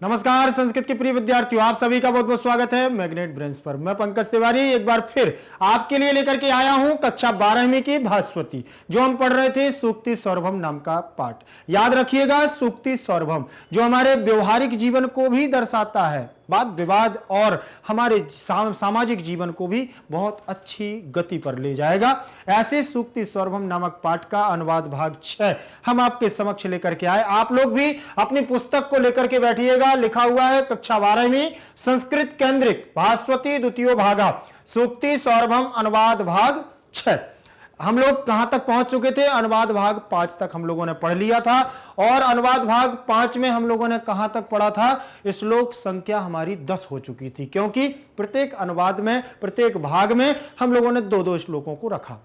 नमस्कार संस्कृत के प्रिय विद्यार्थियों, आप सभी का बहुत बहुत स्वागत है मैग्नेट ब्रेन्स पर। मैं पंकज तिवारी एक बार फिर आपके लिए लेकर के आया हूं कक्षा 12वीं की भास्वती, जो हम पढ़ रहे थे सूक्ति सौरभम नाम का पाठ। याद रखिएगा, सूक्ति सौरभम जो हमारे व्यवहारिक जीवन को भी दर्शाता है, वाद विवाद और हमारे सामाजिक जीवन को भी बहुत अच्छी गति पर ले जाएगा। ऐसे सूक्ति सौरभम नामक पाठ का अनुवाद भाग 6 हम आपके समक्ष लेकर के आए। आप लोग भी अपनी पुस्तक को लेकर के बैठिएगा। लिखा हुआ है कक्षा 12वीं संस्कृत केंद्रित भास्वती द्वितीय भागा सूक्ति सौरभम अनुवाद भाग 6। हम लोग कहां तक पहुंच चुके थे? अनुवाद भाग 5 तक हम लोगों ने पढ़ लिया था। और अनुवाद भाग 5 में हम लोगों ने कहां तक पढ़ा था? श्लोक संख्या हमारी 10 हो चुकी थी, क्योंकि प्रत्येक अनुवाद में, प्रत्येक भाग में हम लोगों ने 2-2 श्लोकों को रखा।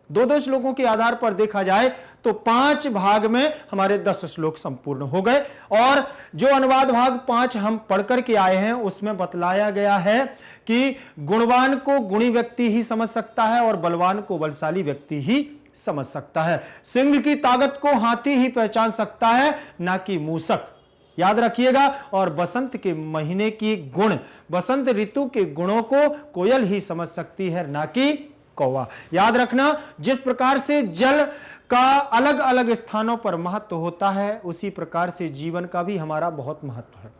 2-2 श्लोकों के आधार पर देखा जाए तो 5 भाग में हमारे 10 श्लोक संपूर्ण हो गए। और जो अनुवाद भाग 5 हम पढ़ करके आए हैं उसमें बतलाया गया है कि गुणवान को गुणी व्यक्ति ही समझ सकता है और बलवान को बलशाली व्यक्ति ही समझ सकता है। सिंह की ताकत को हाथी ही पहचान सकता है, ना कि मूसक। याद रखिएगा। और बसंत के महीने की गुण, बसंत ऋतु के गुणों को कोयल ही समझ सकती है, ना कि कौवा। याद रखना, जिस प्रकार से जल का अलग अलग स्थानों पर महत्व होता है, उसी प्रकार से जीवन का भी हमारा बहुत महत्व है।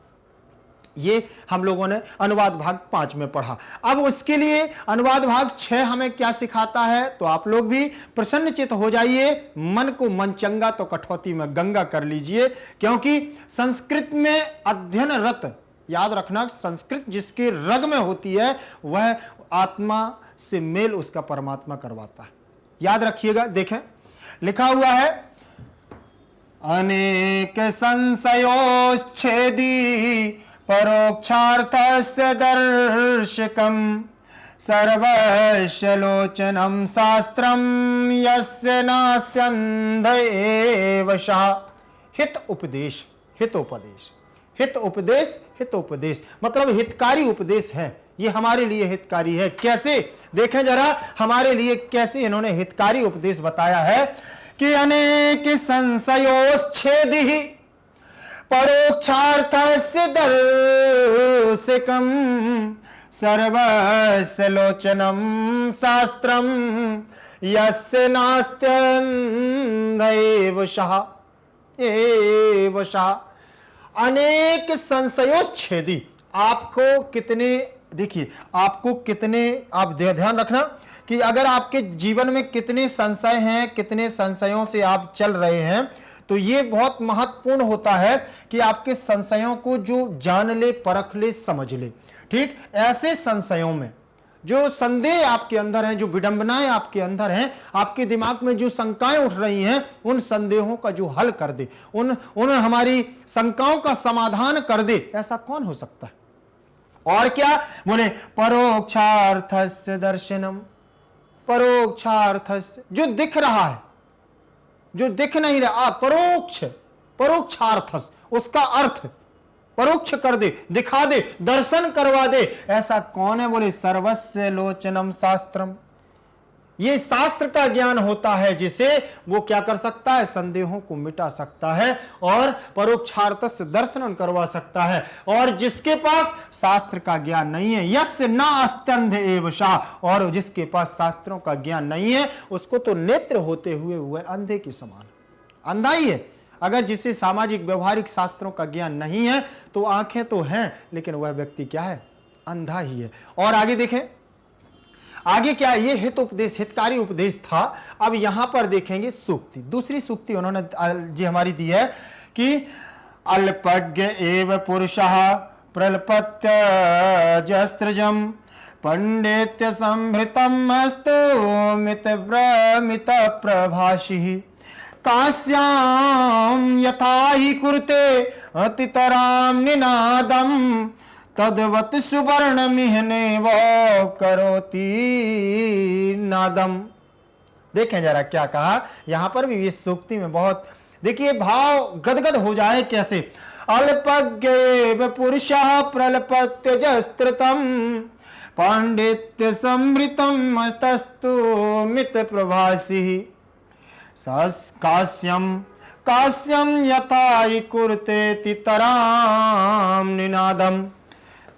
ये हम लोगों ने अनुवाद भाग 5 में पढ़ा। अब उसके लिए अनुवाद भाग 6 हमें क्या सिखाता है, तो आप लोग भी प्रसन्नचित हो जाइए। मन को मन चंगा तो कठौती में गंगा कर लीजिए, क्योंकि संस्कृत में अध्ययनरत, याद रखना, संस्कृत जिसके रग में होती है वह आत्मा से मेल उसका परमात्मा करवाता है। याद रखिएगा। देखें, लिखा हुआ है अनेक संशयोच्छेदी परोक्षार्थस्य दर्शकम सर्वस्य लोचनम शास्त्रम यस्य नास्त्यंध एव शः। हित उपदेश, हितोपदेश, हित उपदेश, हितोपदेश मतलब हितकारी उपदेश है। ये हमारे लिए हितकारी है। कैसे? देखें जरा हमारे लिए कैसे इन्होंने हितकारी उपदेश बताया है कि अनेक संशयोच्छेदी परोक्षार्थस्य दर्शकम सर्वस्य लोचनम शास्त्रम यस्य नास्त्यंध एव शः। अनेक संशयोच्छेदी, आपको कितने, देखिए आपको कितने, आप ध्यान रखना कि अगर आपके जीवन में कितने संशय हैं, कितने संशयों से आप चल रहे हैं, तो ये बहुत महत्वपूर्ण होता है कि आपके संशयों को जो जान ले, परख ले, समझ ले। ठीक, ऐसे संशयों में जो संदेह आपके अंदर हैं, जो विडंबनाएं आपके अंदर हैं, आपके दिमाग में जो शंकाएं उठ रही हैं, उन संदेहों का जो हल कर दे, उन हमारी शंकाओं का समाधान कर दे, ऐसा कौन हो सकता है? और क्या बोले? परोक्षार्थस्य दर्शनम। परोक्षार्थस्य, जो दिख रहा है, जो दिख नहीं रहा, परोक्ष, परोक्षार्थस, उसका अर्थ परोक्ष कर दे, दिखा दे, दर्शन करवा दे। ऐसा कौन है? बोले सर्वस्य लोचनम शास्त्रम। ये शास्त्र का ज्ञान होता है जिसे वो क्या कर सकता है? संदेहों को मिटा सकता है और परोक्षार्थस दर्शन करवा सकता है। और जिसके पास शास्त्र का ज्ञान नहीं है, यस्य न अस्त्यंध एव शः, और जिसके पास शास्त्रों का ज्ञान नहीं है उसको तो नेत्र होते हुए वह अंधे के समान, अंधा ही है। अगर जिसे सामाजिक व्यवहारिक शास्त्रों का ज्ञान नहीं है तो आंखें तो हैं, लेकिन वह व्यक्ति क्या है? अंधा ही है। और आगे देखें, आगे क्या? ये हित उपदेश, हितकारी उपदेश था। अब यहां पर देखेंगे सूक्ति, दूसरी सूक्ति उन्होंने जी हमारी दी है कि अल्पज्ञ एव पुरुषः प्रलपत्य जस्त्रजम पंडित्य संभृतम अस्तु मित प्रभाषिः कास्याम यथा ही कुरुते अतितराम निनादम तद्वत् सुवर्ण मिहने वो करोति नादम। देखें जरा क्या कहा यहां पर भी, इस सूक्ति में बहुत, देखिए भाव गदगद हो जाए कैसे। अल्पज्ञ पुरुषः प्रलपत्य जस्त्रतम पांडित्य समृतम मस्तस्तु मित प्रभाषिः कास्यम कास्यम यथा कुरुते तितराम निनादम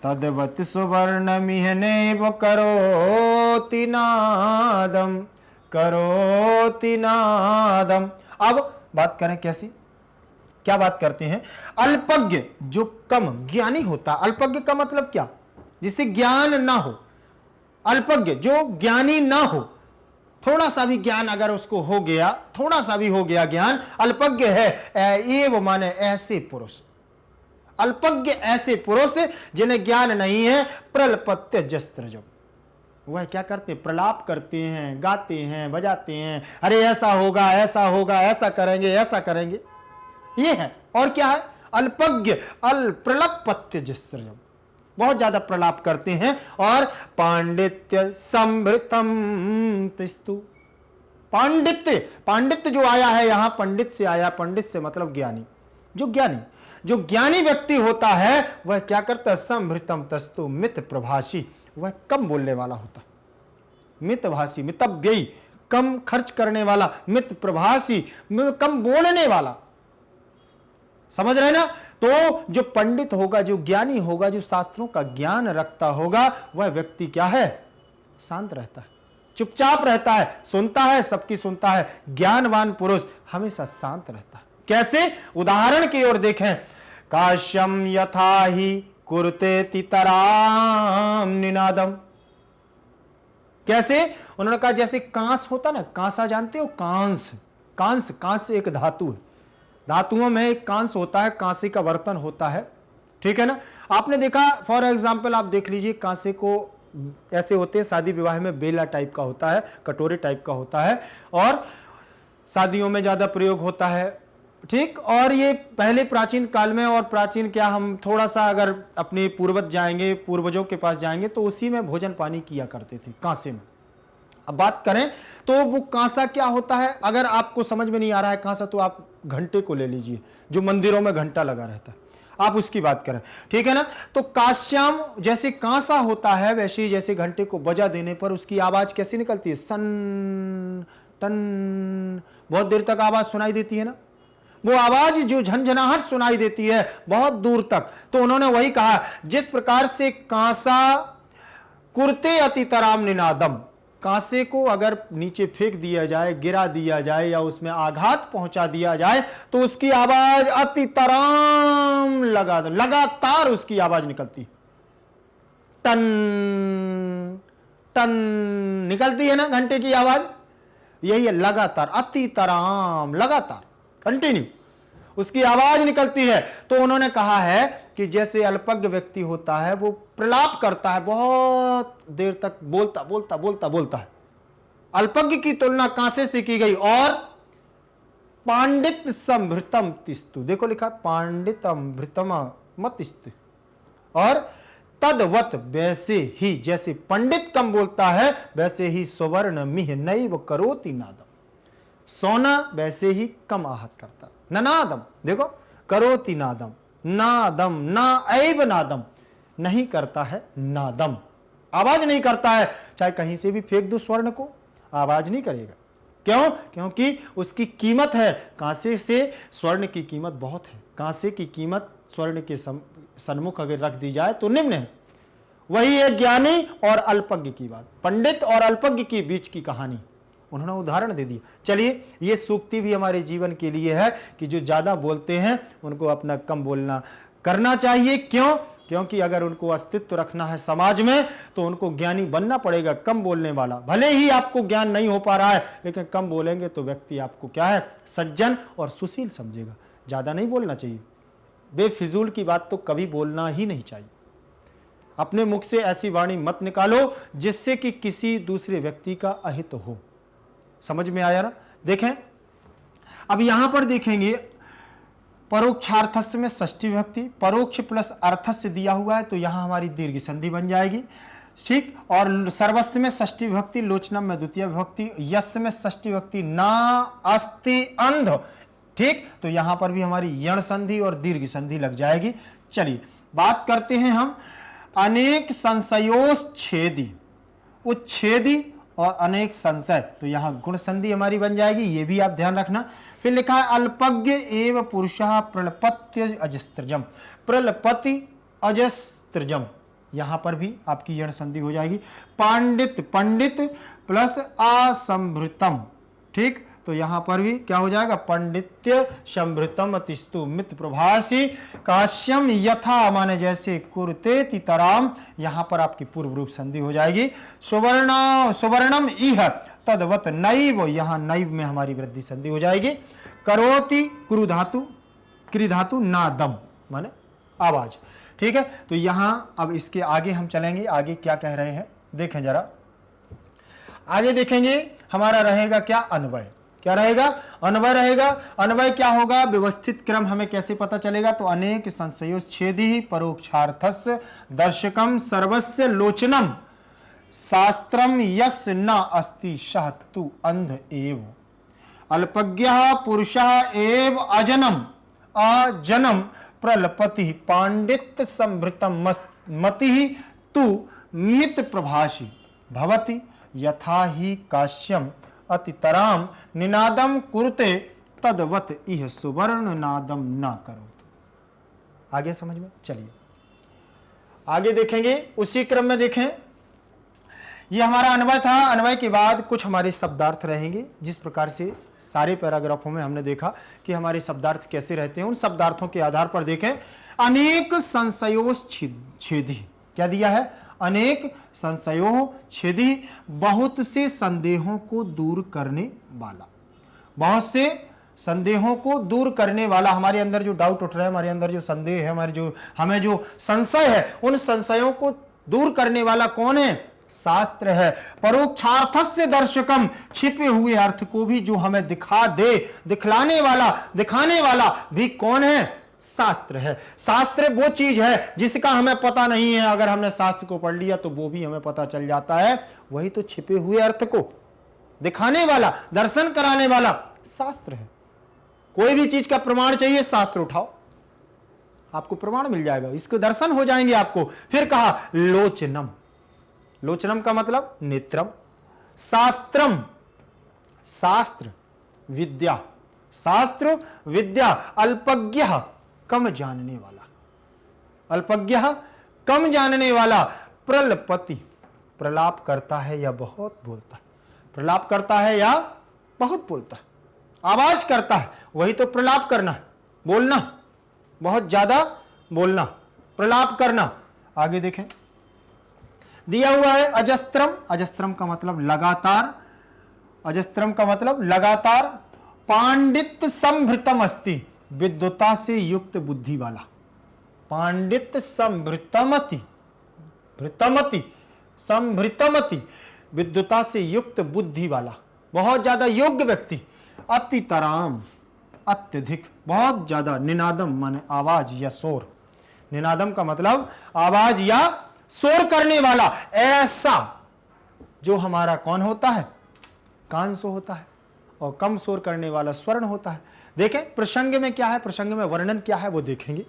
तद्वत् सुवर्णमिह नैव करोति नादम करोति नादम। अब बात करें कैसी, क्या बात करते हैं? अल्पज्ञ जो कम ज्ञानी होता, अल्पज्ञ का मतलब क्या? जिसे ज्ञान ना हो, अल्पज्ञ जो ज्ञानी ना हो, थोड़ा सा भी ज्ञान अगर उसको हो गया, थोड़ा सा भी हो गया ज्ञान, अल्पज्ञ है। एव माने ऐसे पुरुष, अल्पज्ञ ऐसे पुरुष जिन्हें ज्ञान नहीं है। प्रलपत्य जस्त्रजम, वह क्या करते हैं? प्रलाप करते हैं, गाते हैं, बजाते हैं, अरे ऐसा होगा, ऐसा होगा, ऐसा करेंगे, ऐसा करेंगे। ये है, और क्या है? अल्पज्ञ प्रलपत्य जस्त्रजम, बहुत ज्यादा प्रलाप करते हैं। और पांडित्य संभृतम तिस्तु, पांडित्य, पांडित्य जो आया है यहां पंडित से आया, पंडित से मतलब ज्ञानी। जो ज्ञानी व्यक्ति होता है वह क्या करता है? संभृतम तस्तु मित प्रभाषी, वह कम बोलने वाला होता, मितभाषी, मितव्ययी, कम खर्च करने वाला, मित प्रभाषी, कम बोलने वाला। समझ रहे ना? तो जो पंडित होगा, जो ज्ञानी होगा, जो शास्त्रों का ज्ञान रखता होगा, वह व्यक्ति क्या है? शांत रहता है, चुपचाप रहता है, सुनता है, सबकी सुनता है। ज्ञानवान पुरुष हमेशा शांत रहता है। कैसे? उदाहरण की ओर देखें। काश्यम यथा ही कुरुते तितराम निनादम, कैसे? उन्होंने कहा जैसे कांस होता ना, कांसा जानते हो? कांस, कांस, कांस एक धातु है, धातुओं में एक कांस होता है, कांसे का बर्तन होता है, ठीक है ना? आपने देखा, फॉर एग्जाम्पल आप देख लीजिए, कांसे को ऐसे होते हैं, शादी विवाह में बेला टाइप का होता है, कटोरे टाइप का होता है, और शादियों में ज्यादा प्रयोग होता है, ठीक। और ये पहले प्राचीन काल में, और प्राचीन क्या, हम थोड़ा सा अगर अपने पूर्वज जाएंगे, पूर्वजों के पास जाएंगे, तो उसी में भोजन पानी किया करते थे, कांसे में। अब बात करें तो वो कांसा क्या होता है, अगर आपको समझ में नहीं आ रहा है कांसा, तो आप घंटे को ले लीजिए, जो मंदिरों में घंटा लगा रहता है, आप उसकी बात करें, ठीक है ना? तो काश्याम जैसे कांसा होता है, वैसे ही जैसे घंटे को बजा देने पर उसकी आवाज कैसी निकलती है? सन टन, बहुत देर तक आवाज सुनाई देती है ना, वो आवाज जो झनझनाहट सुनाई देती है बहुत दूर तक। तो उन्होंने वही कहा, जिस प्रकार से कांसा कुरते अतितराम निनादम, कांसे को अगर नीचे फेंक दिया जाए, गिरा दिया जाए, या उसमें आघात पहुंचा दिया जाए, तो उसकी आवाज अतितराम लगातार उसकी आवाज निकलती, टन टन निकलती है ना घंटे की आवाज, यही है लगातार, अतितराम, लगातार, कंटिन्यू उसकी आवाज निकलती है। तो उन्होंने कहा है कि जैसे अल्पज्ञ व्यक्ति होता है, वो प्रलाप करता है, बहुत देर तक बोलता बोलता बोलता बोलता है। अल्पज्ञ की तुलना कांसे से की गई। और पांडित संभृतम तिस्तु, देखो लिखा पांडितम भृतम मतिस्तु, और तदवत वैसे ही, जैसे पंडित कम बोलता है वैसे ही सुवर्ण मिह नैव करोति नादम, सोना वैसे ही कम आहत करता, ननादम, देखो करोति नादम, नादम ना ऐब नादम, नहीं करता है नादम, आवाज नहीं करता है, चाहे कहीं से भी फेंक दो स्वर्ण को, आवाज नहीं करेगा। क्यों? क्योंकि उसकी कीमत है, कांसे से स्वर्ण की कीमत बहुत है, कांसे की कीमत स्वर्ण के सन्मुख अगर रख दी जाए तो निम्न है। वही है ज्ञानी और अल्पज्ञ की बात, पंडित और अल्पज्ञ के बीच की कहानी उन्होंने उदाहरण दे दिया। चलिए, ये सूक्ति भी हमारे जीवन के लिए है कि जो ज्यादा बोलते हैं उनको अपना कम बोलना करना चाहिए। क्यों? क्योंकि अगर उनको अस्तित्व रखना है समाज में, तो उनको ज्ञानी बनना पड़ेगा, कम बोलने वाला। भले ही आपको ज्ञान नहीं हो पा रहा है, लेकिन कम बोलेंगे तो व्यक्ति आपको क्या है, सज्जन और सुशील समझेगा। ज्यादा नहीं बोलना चाहिए, बेफिजूल की बात तो कभी बोलना ही नहीं चाहिए। अपने मुख से ऐसी वाणी मत निकालो जिससे कि किसी दूसरे व्यक्ति का अहित हो। समझ में आया ना? देखें, अब यहां पर देखेंगे, परोक्षार्थस्य में षष्ठी विभक्ति, परोक्ष प्लस अर्थस्य दिया हुआ है, तो यहां हमारी दीर्घ संधि बन जाएगी, ठीक। और सर्वस्व में षष्ठी विभक्ति, लोचनम में द्वितीय विभक्ति, यस्य में षष्ठी विभक्ति, ना अस्ति अंध, ठीक। तो यहां पर भी हमारी यण संधि और दीर्घ संधि लग जाएगी। चलिए बात करते हैं हम अनेक संशयोच्छेदी, उच्छेदी और अनेक संशय, तो यहां गुण संधि हमारी बन जाएगी, ये भी आप ध्यान रखना। फिर लिखा है अल्पज्ञ एव पुरुषः प्रलपत्य अजस्त्रजम, प्रलपति अजस्त्रजम, यहां पर भी आपकी यण संधि हो जाएगी। पांडित, पंडित प्लस असंभृतम, ठीक, तो यहां पर भी क्या हो जाएगा, पंडित्य संभृतम अतिस्तु मित्र प्रभासी काश्यम यथा, माने जैसे कुरते तितराम, यहां पर आपकी पूर्व रूप संधि हो जाएगी। सुवर्ण सुवर्णम इह तदवत नैव, यहां नैव में हमारी वृद्धि संधि हो जाएगी। करोति कुरु धातु, क्रि धातु नादम माने आवाज, ठीक है। तो यहां अब इसके आगे हम चलेंगे, आगे क्या कह रहे हैं देखें जरा। आगे देखेंगे हमारा रहेगा क्या, अन्वय। क्या रहेगा, अन्वय रहेगा। अन्वय क्या होगा, व्यवस्थित क्रम हमें कैसे पता चलेगा, तो अनेक संशयोच्छेदी परोक्षार्थस्य दर्शकम सर्वस्य लोचनम शास्त्रम यस्य न अस्ति सह तु अंध एव अल्पज्ञः पुरुषः एव अजनम प्रलपति पांडित्य संभृतम मति तु मित प्रभाषी भवति यथा ही काश्यम अतितराम निनादम कुरुते तदवत इह सुवर्ण नादम न करो। आगे समझ में, चलिए आगे देखेंगे, उसी क्रम में देखें। ये हमारा अन्वय था। अन्वय के बाद कुछ हमारे शब्दार्थ रहेंगे, जिस प्रकार से सारे पैराग्राफों में हमने देखा कि हमारे शब्दार्थ कैसे रहते हैं, उन शब्दार्थों के आधार पर देखें। अनेक संशयोच्छेदी, क्या दिया है, अनेक संशयो छेदी, बहुत से संदेहों को दूर करने वाला, बहुत से संदेहों को दूर करने वाला। हमारे अंदर जो डाउट उठ रहा है, हमारे अंदर जो संदेह है, हमें जो संशय है, उन संशयों को दूर करने वाला कौन है, शास्त्र है। परोक्षार्थस्य दर्शकम, छिपे हुए अर्थ को भी जो हमें दिखा दे, दिखलाने वाला, दिखाने वाला भी कौन है, शास्त्र है। शास्त्र वो चीज है जिसका हमें पता नहीं है, अगर हमने शास्त्र को पढ़ लिया तो वो भी हमें पता चल जाता है। वही तो छिपे हुए अर्थ को दिखाने वाला, दर्शन कराने वाला शास्त्र है। कोई भी चीज का प्रमाण चाहिए, शास्त्र उठाओ, आपको प्रमाण मिल जाएगा, इसके दर्शन हो जाएंगे आपको। फिर कहा लोचनम, लोचनम का मतलब नेत्रम। शास्त्रम, शास्त्र विद्या, शास्त्र विद्या। अल्पज्ञः, कम जानने वाला, अल्पज्ञः कम जानने वाला। प्रलपति, प्रलाप करता है या बहुत बोलता है, प्रलाप करता है या बहुत बोलता है, आवाज करता है, वही तो प्रलाप करना है, बोलना, बहुत ज्यादा बोलना, प्रलाप करना। आगे देखें, दिया हुआ है अजस्त्रम, अजस्त्रम का मतलब लगातार, अजस्त्रम का मतलब लगातार। पांडित्य संभृतम अस्ति, विद्वता से युक्त बुद्धि वाला। पांडित्य संभृतमति, भृतमति, संभृतमति, विद्वता से युक्त बुद्धि वाला, बहुत ज्यादा योग्य व्यक्ति। अतितराम, अत्यधिक, बहुत ज्यादा। निनादम माने आवाज या शोर, निनादम का मतलब आवाज या शोर करने वाला। ऐसा जो हमारा कौन होता है, कांसो होता है, और कम शोर करने वाला स्वर्ण होता है। देखें प्रसंग में क्या है, प्रसंग में वर्णन क्या है वो देखेंगे।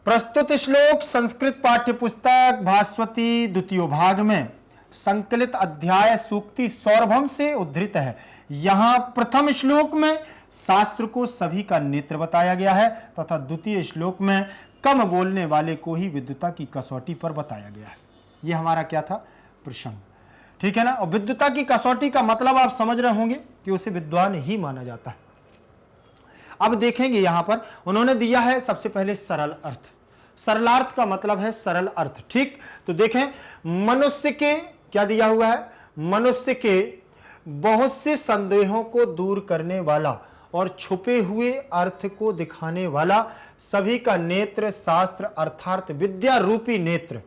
प्रस्तुत श्लोक संस्कृत पाठ्य पुस्तक भास्वती द्वितीय भाग में संकलित अध्याय सूक्ति सौरभम से उद्धृत है। यहां प्रथम श्लोक में शास्त्र को सभी का नेत्र बताया गया है, तथा द्वितीय श्लोक में कम बोलने वाले को ही विद्वता की कसौटी पर बताया गया है। यह हमारा क्या था, प्रसंग, ठीक है ना। और विद्वता की कसौटी का मतलब आप समझ रहे होंगे कि उसे विद्वान ही माना जाता है। अब देखेंगे यहां पर उन्होंने दिया है सबसे पहले सरल अर्थ। सरलार्थ का मतलब है सरल अर्थ, ठीक। तो देखें, मनुष्य के क्या दिया हुआ है, मनुष्य के बहुत से संदेहों को दूर करने वाला और छुपे हुए अर्थ को दिखाने वाला, सभी का नेत्र शास्त्र अर्थात विद्या रूपी नेत्र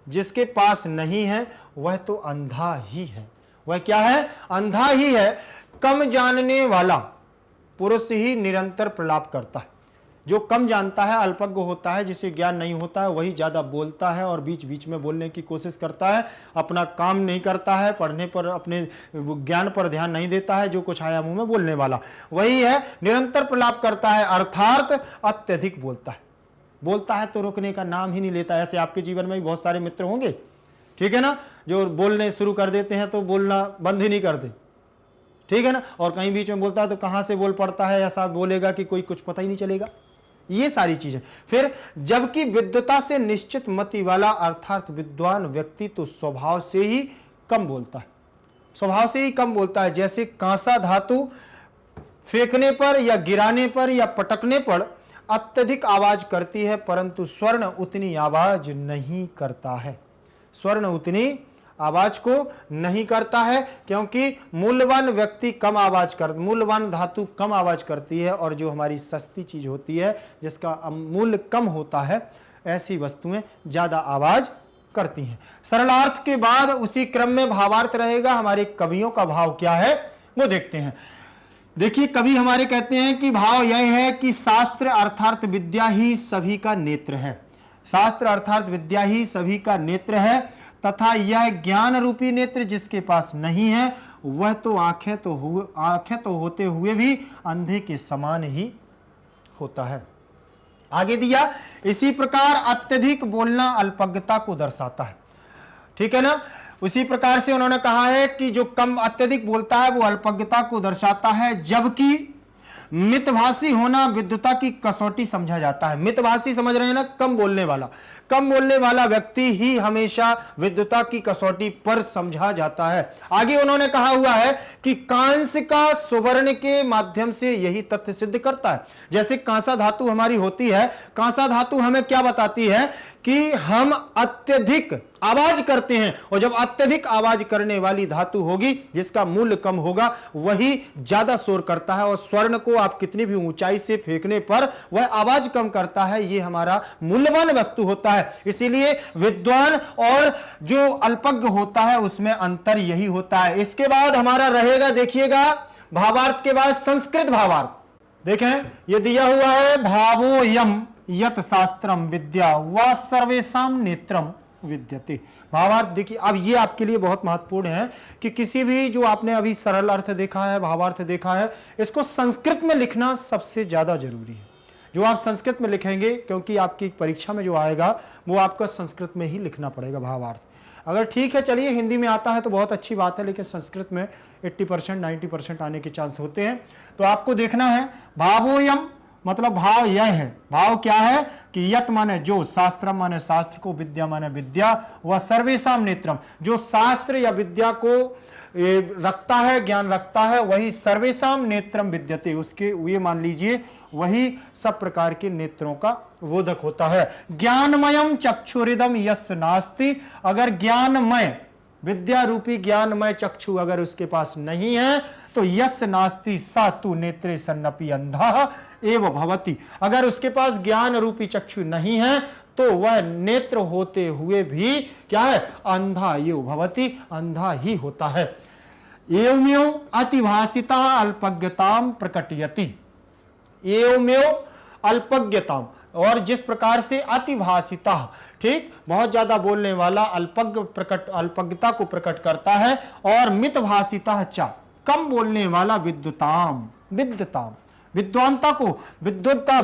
जिसके पास नहीं है वह तो अंधा ही है। वह क्या है, अंधा ही है। कम जानने वाला पुरुष ही निरंतर प्रलाप करता है। जो कम जानता है, अल्पज्ञ होता है, जिसे ज्ञान नहीं होता है, वही ज्यादा बोलता है और बीच बीच में बोलने की कोशिश करता है, अपना काम नहीं करता है, पढ़ने पर, अपने ज्ञान पर ध्यान नहीं देता है, जो कुछ आया मुंह में बोलने वाला वही है, निरंतर प्रलाप करता है, अर्थात अत्यधिक बोलता है। बोलता है तो रुकने का नाम ही नहीं लेता। ऐसे आपके जीवन में भी बहुत सारे मित्र होंगे, ठीक है ना, जो बोलने शुरू कर देते हैं तो बोलना बंद ही नहीं करते, ठीक है ना। और कहीं बीच में बोलता है तो कहां से बोल पड़ता है, ऐसा बोलेगा कि कोई कुछ पता ही नहीं चलेगा। ये सारी चीजें। फिर जबकि विद्वता से निश्चित मति वाला अर्थात विद्वान व्यक्ति तो स्वभाव से ही कम बोलता है, स्वभाव से ही कम बोलता है। जैसे कांसा धातु फेंकने पर या गिराने पर या पटकने पर अत्यधिक आवाज करती है, परंतु स्वर्ण उतनी आवाज नहीं करता है, स्वर्ण उतनी आवाज को नहीं करता है, क्योंकि मूल्यवान व्यक्ति कम आवाज कर, मूल्यवान धातु कम आवाज करती है, और जो हमारी सस्ती चीज होती है जिसका मूल्य कम होता है, ऐसी वस्तुएं ज्यादा आवाज करती हैं। सरलार्थ के बाद उसी क्रम में भावार्थ रहेगा। हमारे कवियों का भाव क्या है वो देखते हैं। देखिए, कवि हमारे कहते हैं कि भाव यह है कि शास्त्र अर्थात विद्या ही सभी का नेत्र है, शास्त्र अर्थात विद्या ही सभी का नेत्र है, तथा यह ज्ञान रूपी नेत्र जिसके पास नहीं है वह तो आंखें तो होते हुए भी अंधे के समान ही होता है। आगे दिया, इसी प्रकार अत्यधिक बोलना अल्पज्ञता को दर्शाता है, ठीक है ना। उसी प्रकार से उन्होंने कहा है कि जो कम अत्यधिक बोलता है वो अल्पज्ञता को दर्शाता है, जबकि मितभाषी होना विद्वता की कसौटी समझा जाता है। मितभाषी समझ रहे हैं ना, कम बोलने वाला व्यक्ति ही हमेशा विद्वता की कसौटी पर समझा जाता है। आगे उन्होंने कहा हुआ है कि कांस का सुवर्ण के माध्यम से यही तथ्य सिद्ध करता है। जैसे कांसा धातु हमारी होती है, कांसा धातु हमें क्या बताती है कि हम अत्यधिक आवाज करते हैं, और जब अत्यधिक आवाज करने वाली धातु होगी जिसका मूल्य कम होगा वही ज्यादा शोर करता है, और स्वर्ण को आप कितनी भी ऊंचाई से फेंकने पर वह आवाज कम करता है। ये हमारा मूल्यवान वस्तु होता है। इसीलिए विद्वान और जो अल्पज्ञ होता है उसमें अंतर यही होता है। इसके बाद हमारा रहेगा, देखिएगा, भावार्थ के बाद संस्कृत भावार्थ। देखें, ये दिया हुआ है, भावोयम यत शास्त्रम विद्या व सर्वेषाम नेत्रम विद्यते। भावार्थ देखिए, अब ये आपके लिए बहुत महत्वपूर्ण है कि किसी भी जो आपने अभी सरल अर्थ देखा है, भावार्थ देखा है, इसको संस्कृत में लिखना सबसे ज्यादा जरूरी है। जो आप संस्कृत में लिखेंगे, क्योंकि आपकी परीक्षा में जो आएगा वो आपका संस्कृत में ही लिखना पड़ेगा भावार्थ। अगर ठीक है, चलिए हिंदी में आता है तो बहुत अच्छी बात है, लेकिन संस्कृत में 80% 90% आने के चांस होते हैं। तो आपको देखना है, भावोयम मतलब भाव यह है, भाव क्या है कि यत माने जो, शास्त्रम माने शास्त्र को, विद्या माने विद्या, व सर्वेषाम नेत्रम जो शास्त्र या विद्या को रखता है, ज्ञान रखता है, वही सर्वेषाम नेत्रम विद्यते, उसके ये मान लीजिए वही सब प्रकार के नेत्रों का बोधक होता है। ज्ञानमयम चक्षुरिदम यस्य नास्ति, अगर ज्ञानमय विद्या रूपी ज्ञानमय चक्षु अगर उसके पास नहीं है तो यस्य नास्ति सा तु नेत्रे सन्नपि अंधा एव भवति, अगर उसके पास ज्ञान रूपी चक्षु नहीं है तो वह नेत्र होते हुए भी क्या है, अंधा एव भवति, अंधा ही होता है। एवमेव अतिभाषिता अल्पज्ञताम प्रकटयति, एवमेव अल्पज्ञताम, और जिस प्रकार से अतिभाषिता, ठीक, बहुत ज्यादा बोलने वाला अल्पज्ञता को प्रकट करता है, और मितभाषिता चा, कम बोलने वाला विद्वताम, विद्वताम विद्वानता को, विद्वानता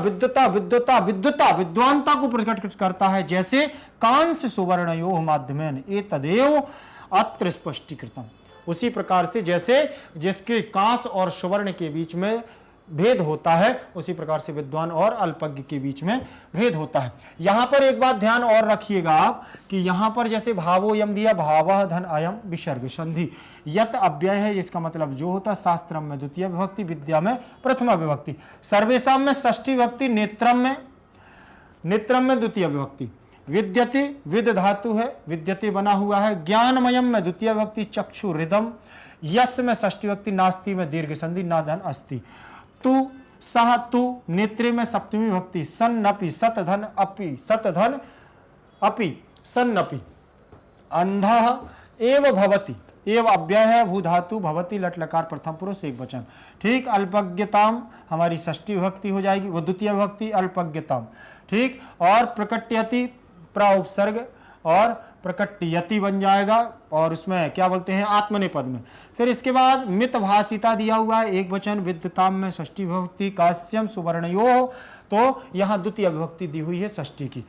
को प्रकट करता है। जैसे कांस सुवर्णयोः माध्यमेन एतदेव अत्र स्पष्टीकृतम, उसी प्रकार से जैसे जिसके कांस और सुवर्ण के बीच में भेद होता है, उसी प्रकार से विद्वान और अल्पज्ञ के बीच में भेद होता है। यहां पर एक बात ध्यान और रखिएगा आप कि यहां पर जैसे भावो यम दिया, भावः धन अयम विसर्ग संधि, यत अव्यय है, इसका मतलब जो होता है, शास्त्रम में द्वितीय विभक्ति, विद्या में प्रथमा विभक्ति, सर्वेषाम में षष्ठी विभक्ति, नेत्रम में द्वितीय विभक्ति, विद्यते विद धातु है, विद्यते बना हुआ है, ज्ञानमयम में द्वितीय विभक्ति, चक्षु हृदम, यस में षष्ठी विभक्ति, नास्ति में दीर्घ संधि, नाधन अस्ति, तु सह तु नेत्रे में सप्तमी विभक्ति, सन्नपि सतधन अपि सन्नपि, अंधः एव भवति, एव अव्यय है, भू धातु, भवति लट लकार प्रथम पुरुष एक वचन, ठीक। अल्पज्ञताम हमारी षष्ठी विभक्ति हो जाएगी, वो द्वितीय विभक्ति अल्पज्ञताम, ठीक। और प्रकटयति प्राउपसर्ग और प्रकटयति बन जाएगा, और उसमें क्या बोलते हैं, आत्मनेपद में। फिर इसके बाद मितभाषिता दिया हुआ है, एक वचन, विद्यताम में षष्ठी विभक्ति, कास्यम सुवर्णयोः, तो यहां द्वितीय विभक्ति दी हुई है षष्ठी की।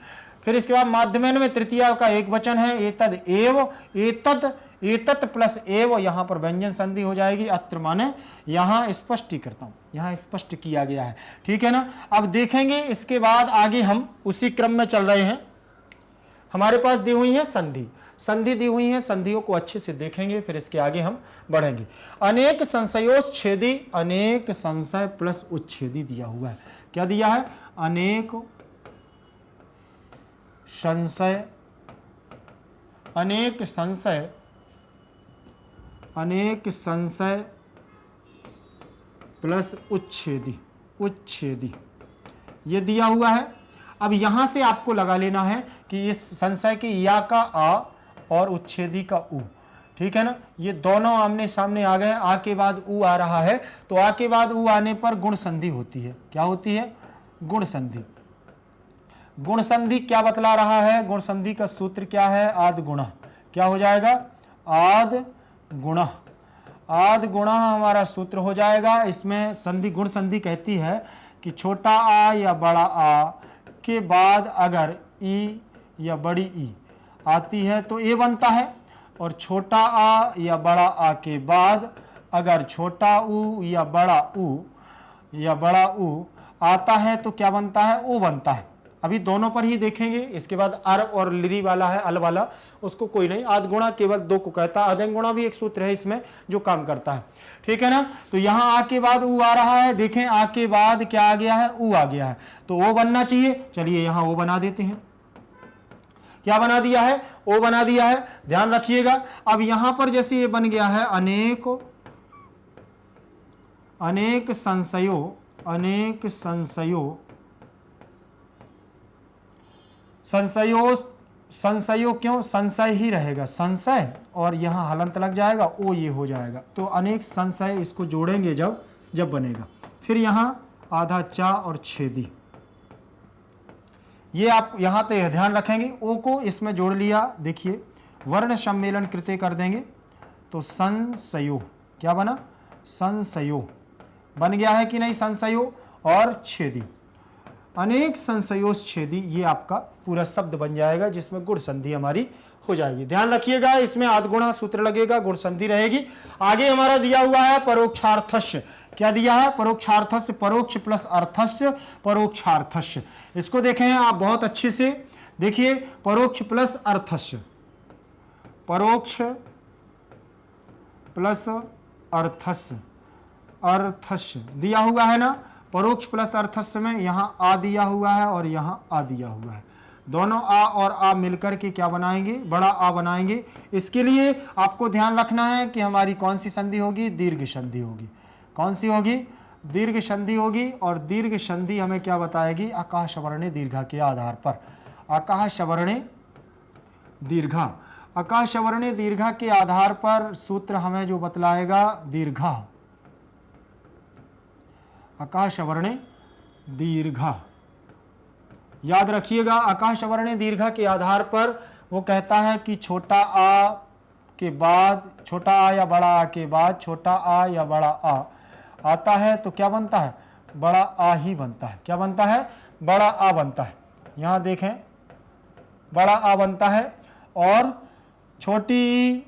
फिर इसके बाद माध्यमेन में तृतीया का एक वचन है, एतद एव, एतद एतत् प्लस एव, यहां पर व्यंजन संधि हो जाएगी। अत्र माने यहां स्पष्ट करता हूं, यहां स्पष्ट किया गया है, ठीक है ना। अब देखेंगे इसके बाद आगे हम उसी क्रम में चल रहे हैं। हमारे पास दी हुई है संधि, संधि दी हुई है, संधियों को अच्छे से देखेंगे, फिर इसके आगे हम बढ़ेंगे। अनेक संशयोच्छेदी, अनेक संशय प्लस उच्छेदी दिया हुआ है। क्या दिया है? अनेक संशय, अनेक संशय, अनेक संशय प्लस उच्छेदी, उच्छेदी, ये दिया हुआ है। अब यहां से आपको लगा लेना है कि इस संशय के या का आ और उच्छेदी का उ, ठीक है ना। ये दोनों आमने सामने आ गए, आ के बाद उ आ रहा है, तो आ के बाद उ आने पर गुण संधि होती है। क्या होती है? गुण संधि। गुण संधि क्या बतला रहा है? गुण संधि का सूत्र क्या है? आद गुणः। क्या हो जाएगा? आद गुणः। आद गुणः हमारा सूत्र हो जाएगा। इसमें संधि, गुण संधि कहती है कि छोटा आ या बड़ा आ के बाद अगर ई या बड़ी ई आती है तो ए बनता है, और छोटा आ या बड़ा आ के बाद अगर छोटा ऊ या बड़ा ऊ आता है तो क्या बनता है? ओ बनता है। अभी दोनों पर ही देखेंगे। इसके बाद अर और लिरी वाला है, अल वाला, उसको कोई नहीं। आद गुणा केवल दो को कहता है। अदंग गुणा भी एक सूत्र है इसमें जो काम करता है, ठीक है ना। तो यहां आ के बाद ऊ आ रहा है, देखें आ के बाद क्या आ गया है? ऊ आ गया है, तो ओ बनना चाहिए। चलिए यहां ओ बना देते हैं। क्या बना दिया है? ओ बना दिया है, ध्यान रखिएगा। अब यहां पर जैसे ये बन गया है अनेक, अनेक संशयों, अनेक संशयों, संशयों, संशयों, क्यों? संशय ही रहेगा, संशय, और यहां हलंत लग जाएगा, ओ ये हो जाएगा। तो अनेक संशय इसको जोड़ेंगे जब बनेगा। फिर यहां आधा चा और छेदी, ये आप यहां तक ध्यान रखेंगे। ओ को इसमें जोड़ लिया, देखिए वर्ण सम्मेलन कृते कर देंगे तो संशयो, क्या बना? संशयो बन गया है कि नहीं? संशयो और छेदी, अनेक संशयोच्छेदी, ये आपका पूरा शब्द बन जाएगा जिसमें गुण संधि हमारी हो जाएगी। ध्यान रखिएगा, इसमें आदगुणा सूत्र लगेगा, गुण संधि रहेगी। आगे हमारा दिया हुआ है परोक्षार्थस्य। क्या दिया है? परोक्षार्थस्य, परोक्ष प्लस अर्थस्य, परोक्षार्थस्य। इसको देखें आप बहुत अच्छे से, देखिए परोक्ष प्लस अर्थस्य, परोक्ष प्लस अर्थस्य, अर्थस्य दिया हुआ है ना। परोक्ष प्लस अर्थस्य में यहां आ दिया हुआ है और यहां आ दिया हुआ है। दोनों आ और आ मिलकर के क्या बनाएंगे? बड़ा आ बनाएंगे। इसके लिए आपको ध्यान रखना है कि हमारी कौन सी संधि होगी? दीर्घ संधि होगी। कौन सी होगी? दीर्घ संधि होगी। और दीर्घ संधि हमें क्या बताएगी? आकाश वर्णे दीर्घा के आधार पर। आकाश वर्णे दीर्घा, आकाश वर्णे दीर्घा के आधार पर सूत्र हमें जो बतलाएगा दीर्घा, आकाश वर्णे दीर्घा, याद रखिएगा। आकाश वर्णे दीर्घा के आधार पर वो कहता है कि छोटा आ के बाद, छोटा आ या बड़ा आ के बाद छोटा आ या बड़ा आ आता है तो क्या बनता है? बड़ा आ ही बनता है। क्या बनता है? बड़ा आ बनता है। यहां देखें बड़ा आ बनता है, और छोटी ई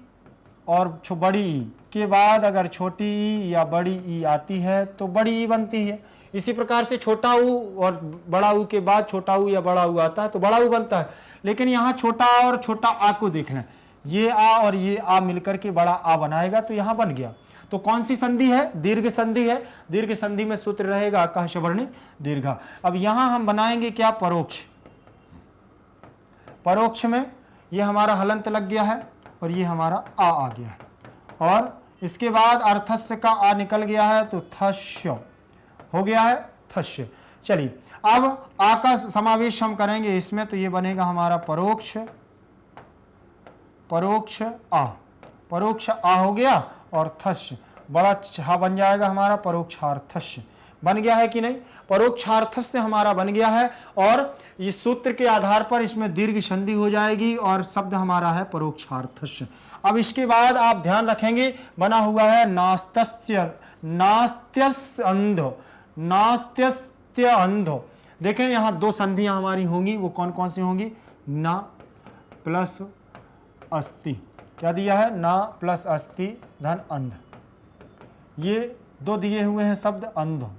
और बड़ी ई के बाद अगर छोटी ई या बड़ी ई आती है तो बड़ी ई बनती है। इसी प्रकार से छोटा ऊ और बड़ा ऊ के बाद छोटा ऊ या बड़ा ऊ आता है तो बड़ा ऊ बनता है। लेकिन यहाँ छोटा आ और छोटा आ को देख लें, ये आ और ये आ मिलकर के बड़ा आ बनाएगा, तो यहाँ बन गया। तो कौन सी संधि है? दीर्घ संधि है। दीर्घ संधि में सूत्र रहेगा आकाश वर्णे दीर्घा। अब यहां हम बनाएंगे क्या? परोक्ष। परोक्ष में ये हमारा हलंत लग गया है और ये हमारा आ गया है, और इसके बाद अर्थस्य का आ निकल गया है तो थस्य हो गया है, थस्य। चलिए अब आ का समावेश हम करेंगे इसमें, तो ये बनेगा हमारा परोक्ष, परोक्ष आ, परोक्ष आ हो गया, और थस्य बड़ा छा बन जाएगा हमारा परोक्षार्थस्य। बन गया है कि नहीं? परोक्षार्थस्य हमारा बन गया है, और इस सूत्र के आधार पर इसमें दीर्घ संधि हो जाएगी और शब्द हमारा है परोक्षार्थस्य। अब इसके बाद आप ध्यान रखेंगे बना हुआ है नास्त्य, नास्त्यस्य अंधो, नास्त्यस्य अंधो। देखें यहां दो संधियां हमारी होंगी, वो कौन कौन सी होंगी? ना प्लस अस्ति, क्या दिया है, ना प्लस अस्ति धन अंध, ये दो दिए हुए हैं शब्द अंध।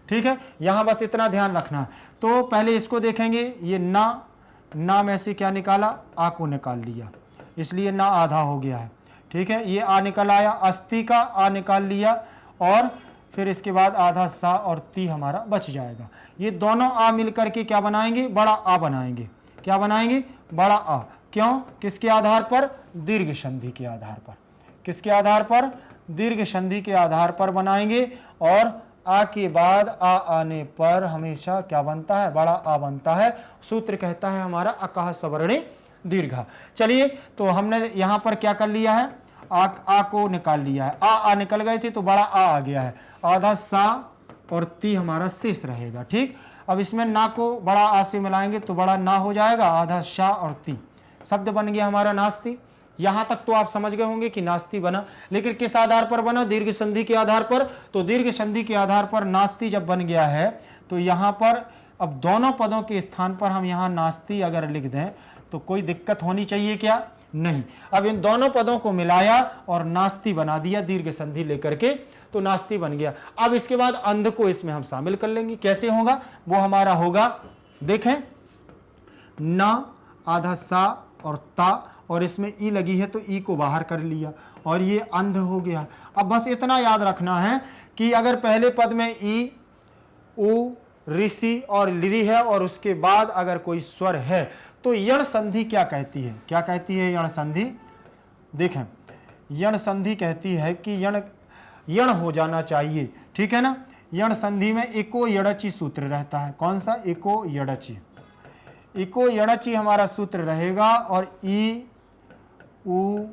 ठीक है, यहां बस इतना ध्यान रखना है। तो पहले इसको देखेंगे, ये ना में से क्या निकाला, आ को निकाल लिया, इसलिए ना आधा हो गया है। ठीक है, ये आ निकल आया, अस्ति का आ निकाल लिया, और फिर इसके बाद आधा सा और ती हमारा बच जाएगा। ये दोनों आ मिलकर के क्या बनाएंगे, बड़ा आ बनाएंगे। क्या बनाएंगे, बड़ा आ। क्यों, किसके आधार पर, दीर्घ संधि के आधार पर। किसके आधार पर, दीर्घ संधि के आधार पर बनाएंगे। और आ के बाद आ आने पर हमेशा क्या बनता है, बड़ा आ बनता है। सूत्र कहता है हमारा अकह सवर्णे दीर्घा। चलिए, तो हमने यहां पर क्या कर लिया है, आ को निकाल लिया है, आ निकल गए थे तो बड़ा आ गया है, आधा सा और ती हमारा शेष रहेगा। ठीक, अब इसमें ना को बड़ा आ से मिलाएंगे तो बड़ा ना हो जाएगा, आधा शा और ती, शब्द बन गया हमारा नास्ति। यहां तक तो आप समझ गए होंगे कि नास्ति बना, लेकिन किस आधार पर बना, दीर्घ संधि के आधार पर। तो दीर्घ संधि के आधार पर नास्ति जब बन गया है तो यहां पर अब दोनों पदों के स्थान पर हम यहां नास्ति अगर लिख दें तो कोई दिक्कत होनी चाहिए क्या, नहीं। अब इन दोनों पदों को मिलाया और नास्ति बना दिया दीर्घ संधि लेकर के, तो नास्ति बन गया। अब इसके बाद अंध को इसमें हम शामिल कर लेंगे। कैसे होगा, वो हमारा होगा, देखें, ना आधा सा और ता, और इसमें ई लगी है तो ई को बाहर कर लिया और ये अंध हो गया। अब बस इतना याद रखना है कि अगर पहले पद में ई, उ, ऋषि और लिरि है और उसके बाद अगर कोई स्वर है तो यण संधि क्या कहती है, क्या कहती है यण संधि, देखें, यण संधि कहती है कि यण हो जाना चाहिए। ठीक है ना, यण संधि में एको यड़चि सूत्र रहता है। कौन सा, एको यड़चि, एको यड़चि हमारा सूत्र रहेगा। और ई, उ,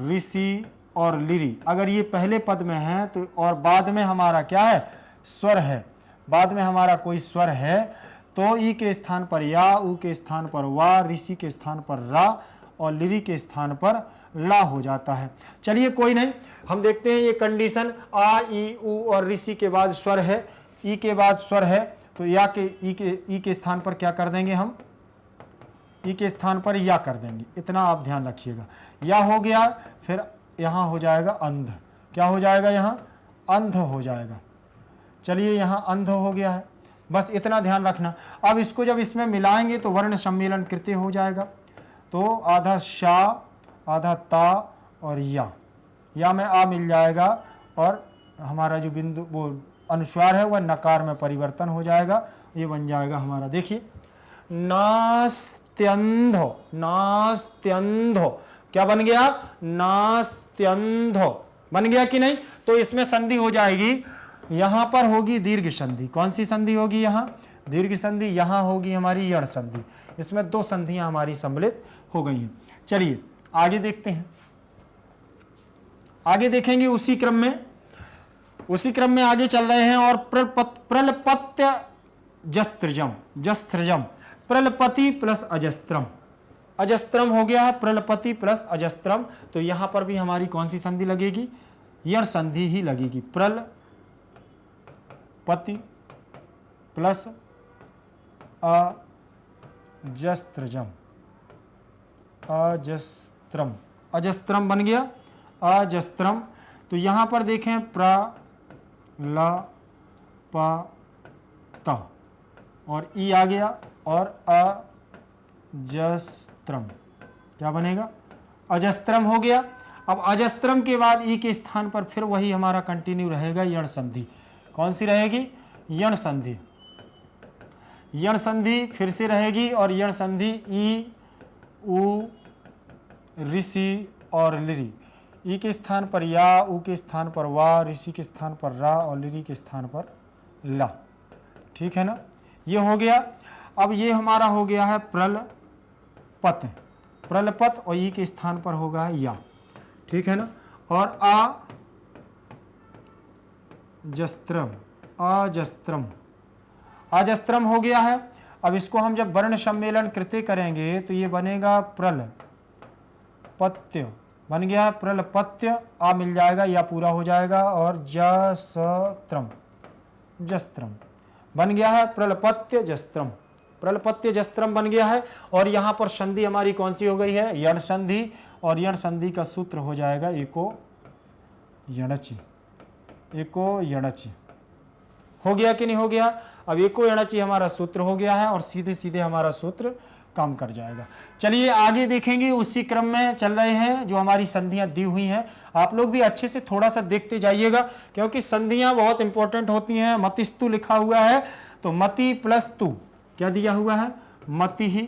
ऋषि और लिरि अगर ये पहले पद में है तो, और बाद में हमारा क्या है, स्वर है, बाद में हमारा कोई स्वर है तो ई के स्थान पर या, उ के स्थान पर वा, ऋषि के स्थान पर रा और लिरि के स्थान पर ला हो जाता है। चलिए कोई नहीं, हम देखते हैं ये कंडीशन, आ, ई, उ और ऋषि के बाद स्वर है, ई के बाद स्वर है तो या के ई के स्थान पर क्या कर देंगे हम, ई के स्थान पर या कर देंगे। इतना आप ध्यान रखिएगा। या हो गया, फिर यहाँ हो जाएगा अंध। क्या हो जाएगा, यहाँ अंध हो जाएगा। चलिए, यहाँ अंध हो गया है, बस इतना ध्यान रखना। अब इसको जब इसमें मिलाएंगे तो वर्ण सम्मेलन कृत्य हो जाएगा। तो आधा शा, आधा ता और या में आ मिल जाएगा और हमारा जो बिंदु वो अनुस्वार है वह नकार में परिवर्तन हो जाएगा। ये बन जाएगा हमारा, देखिए, नास्त्यंधो, नास्त्यंधो, क्या बन गया, नास्त्यंधो बन गया कि नहीं। तो इसमें संधि हो जाएगी, यहां पर होगी दीर्घ संधि। कौन सी संधि होगी, यहां दीर्घ संधि, यहां होगी हमारी यण संधि। इसमें दो संधियां हमारी सम्मिलित हो गई हैं। चलिए आगे देखते हैं, आगे देखेंगे उसी क्रम में आगे चल रहे हैं। और प्रलपत्य जस्त्रजम, जस्त्रजम, प्रलपति प्लस अजस्त्रम, अजस्त्रम हो गया है, प्रलपति प्लस अजस्त्रम। तो यहां पर भी हमारी कौन सी संधि लगेगी, यण संधि ही लगेगी। प्रलपति प्लस अजस्त्रजम, अजस्त्रम, अजस्त्रम बन गया, अजस्त्रम। तो यहां पर देखें प्रलपत और ई आ गया और अजस्त्रम, क्या बनेगा, अजस्त्रम हो गया। अब अजस्त्रम के बाद ई के स्थान पर फिर वही हमारा कंटिन्यू रहेगा यण संधि। कौन सी रहेगी, यण संधि, यण संधि फिर से रहेगी। और यण संधि ई, उ, ऋषि और लिरि, ई के स्थान पर या, उ के स्थान पर वा, ऋषि के स्थान पर रा और लिरि के स्थान पर ला। ठीक है ना, ये हो गया। अब ये हमारा हो गया है प्रलपत, प्रलपत और ई के स्थान पर होगा या। ठीक है ना, और अजस्त्रम, अजस्त्रम, अजस्त्रम हो गया है। अब इसको हम जब वर्ण सम्मेलन कृत्य करेंगे तो ये बनेगा प्रलपत्य, बन गया प्रलपत्य, आ मिल जाएगा या पूरा हो जाएगा और जस्त्रम, जस्त्रम बन गया है, प्रलपत्य जस्त्रम, प्रलपत्य जस्त्रम बन गया है। और यहाँ पर संधि हमारी कौन सी हो गई है, यण संधि। और यण संधि का सूत्र हो जाएगा एको यणचि। एको यणचि हो गया कि नहीं हो गया? अब एको यणचि हमारा सूत्र हो गया है और सीधे सीधे हमारा सूत्र काम कर जाएगा। चलिए आगे देखेंगे, उसी क्रम में चल रहे हैं जो हमारी संधियां दी हुई हैं। आप लोग भी अच्छे से थोड़ा सा देखते जाइएगा क्योंकि संधियां बहुत इंपॉर्टेंट होती हैं। मतिस्तु लिखा हुआ है तो मति प्लस तु क्या दिया हुआ है? मति ही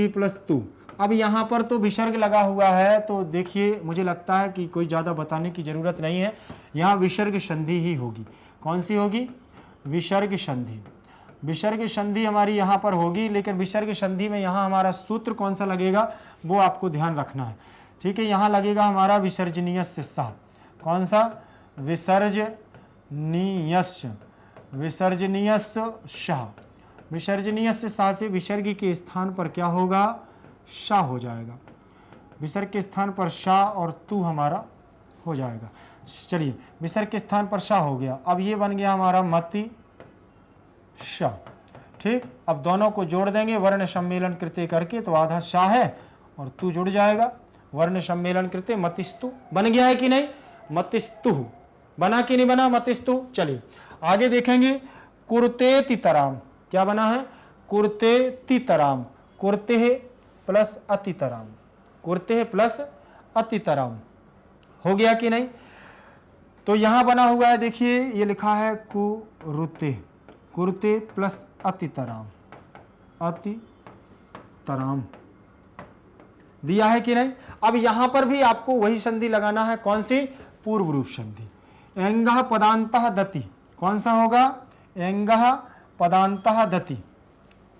प्लस तु। अब यहाँ पर तो विसर्ग लगा हुआ है तो देखिए मुझे लगता है कि कोई ज़्यादा बताने की ज़रूरत नहीं है। यहाँ विसर्ग संधि ही होगी। कौन सी होगी? विसर्ग संधि। विसर्ग संधि हमारी यहाँ पर होगी, लेकिन विसर्ग संधि में यहाँ हमारा सूत्र कौन सा लगेगा वो आपको ध्यान रखना है। ठीक है, यहाँ लगेगा हमारा विसर्जनीयस्य सह। कौन सा? विसर्जनीयस्य सह। विसर्जनीयस्य सह से विसर्ग के स्थान पर क्या होगा? शा हो जाएगा। विसर्ग के स्थान पर शा और तू हमारा हो जाएगा। चलिए, विसर्ग के स्थान पर शा हो गया। अब ये बन गया हमारा मति शा। ठीक, अब दोनों को जोड़ देंगे वर्ण सम्मेलन कृत्य करके तो आधा शा है और तू जुड़ जाएगा। वर्ण सम्मेलन कृत्य मतिस्तु बन गया है कि नहीं? मतिस्तु बना कि नहीं बना? मतिस्तु। चलिए आगे देखेंगे। कुर्ते तितराम क्या बना है? कुर्ते तितराम। कुर्ते है प्लस अतितराम। कुर्ते है प्लस अतितराम हो गया कि नहीं? तो यहां बना हुआ है, देखिए ये लिखा है कुरुते। कुर्ते प्लस अतितराम। अतितराम दिया है कि नहीं? अब यहां पर भी आपको वही संधि लगाना है। कौन सी? पूर्व रूप संधि। एंगः पदान्तः दति। कौन सा होगा? एंगः पदान्तः दति।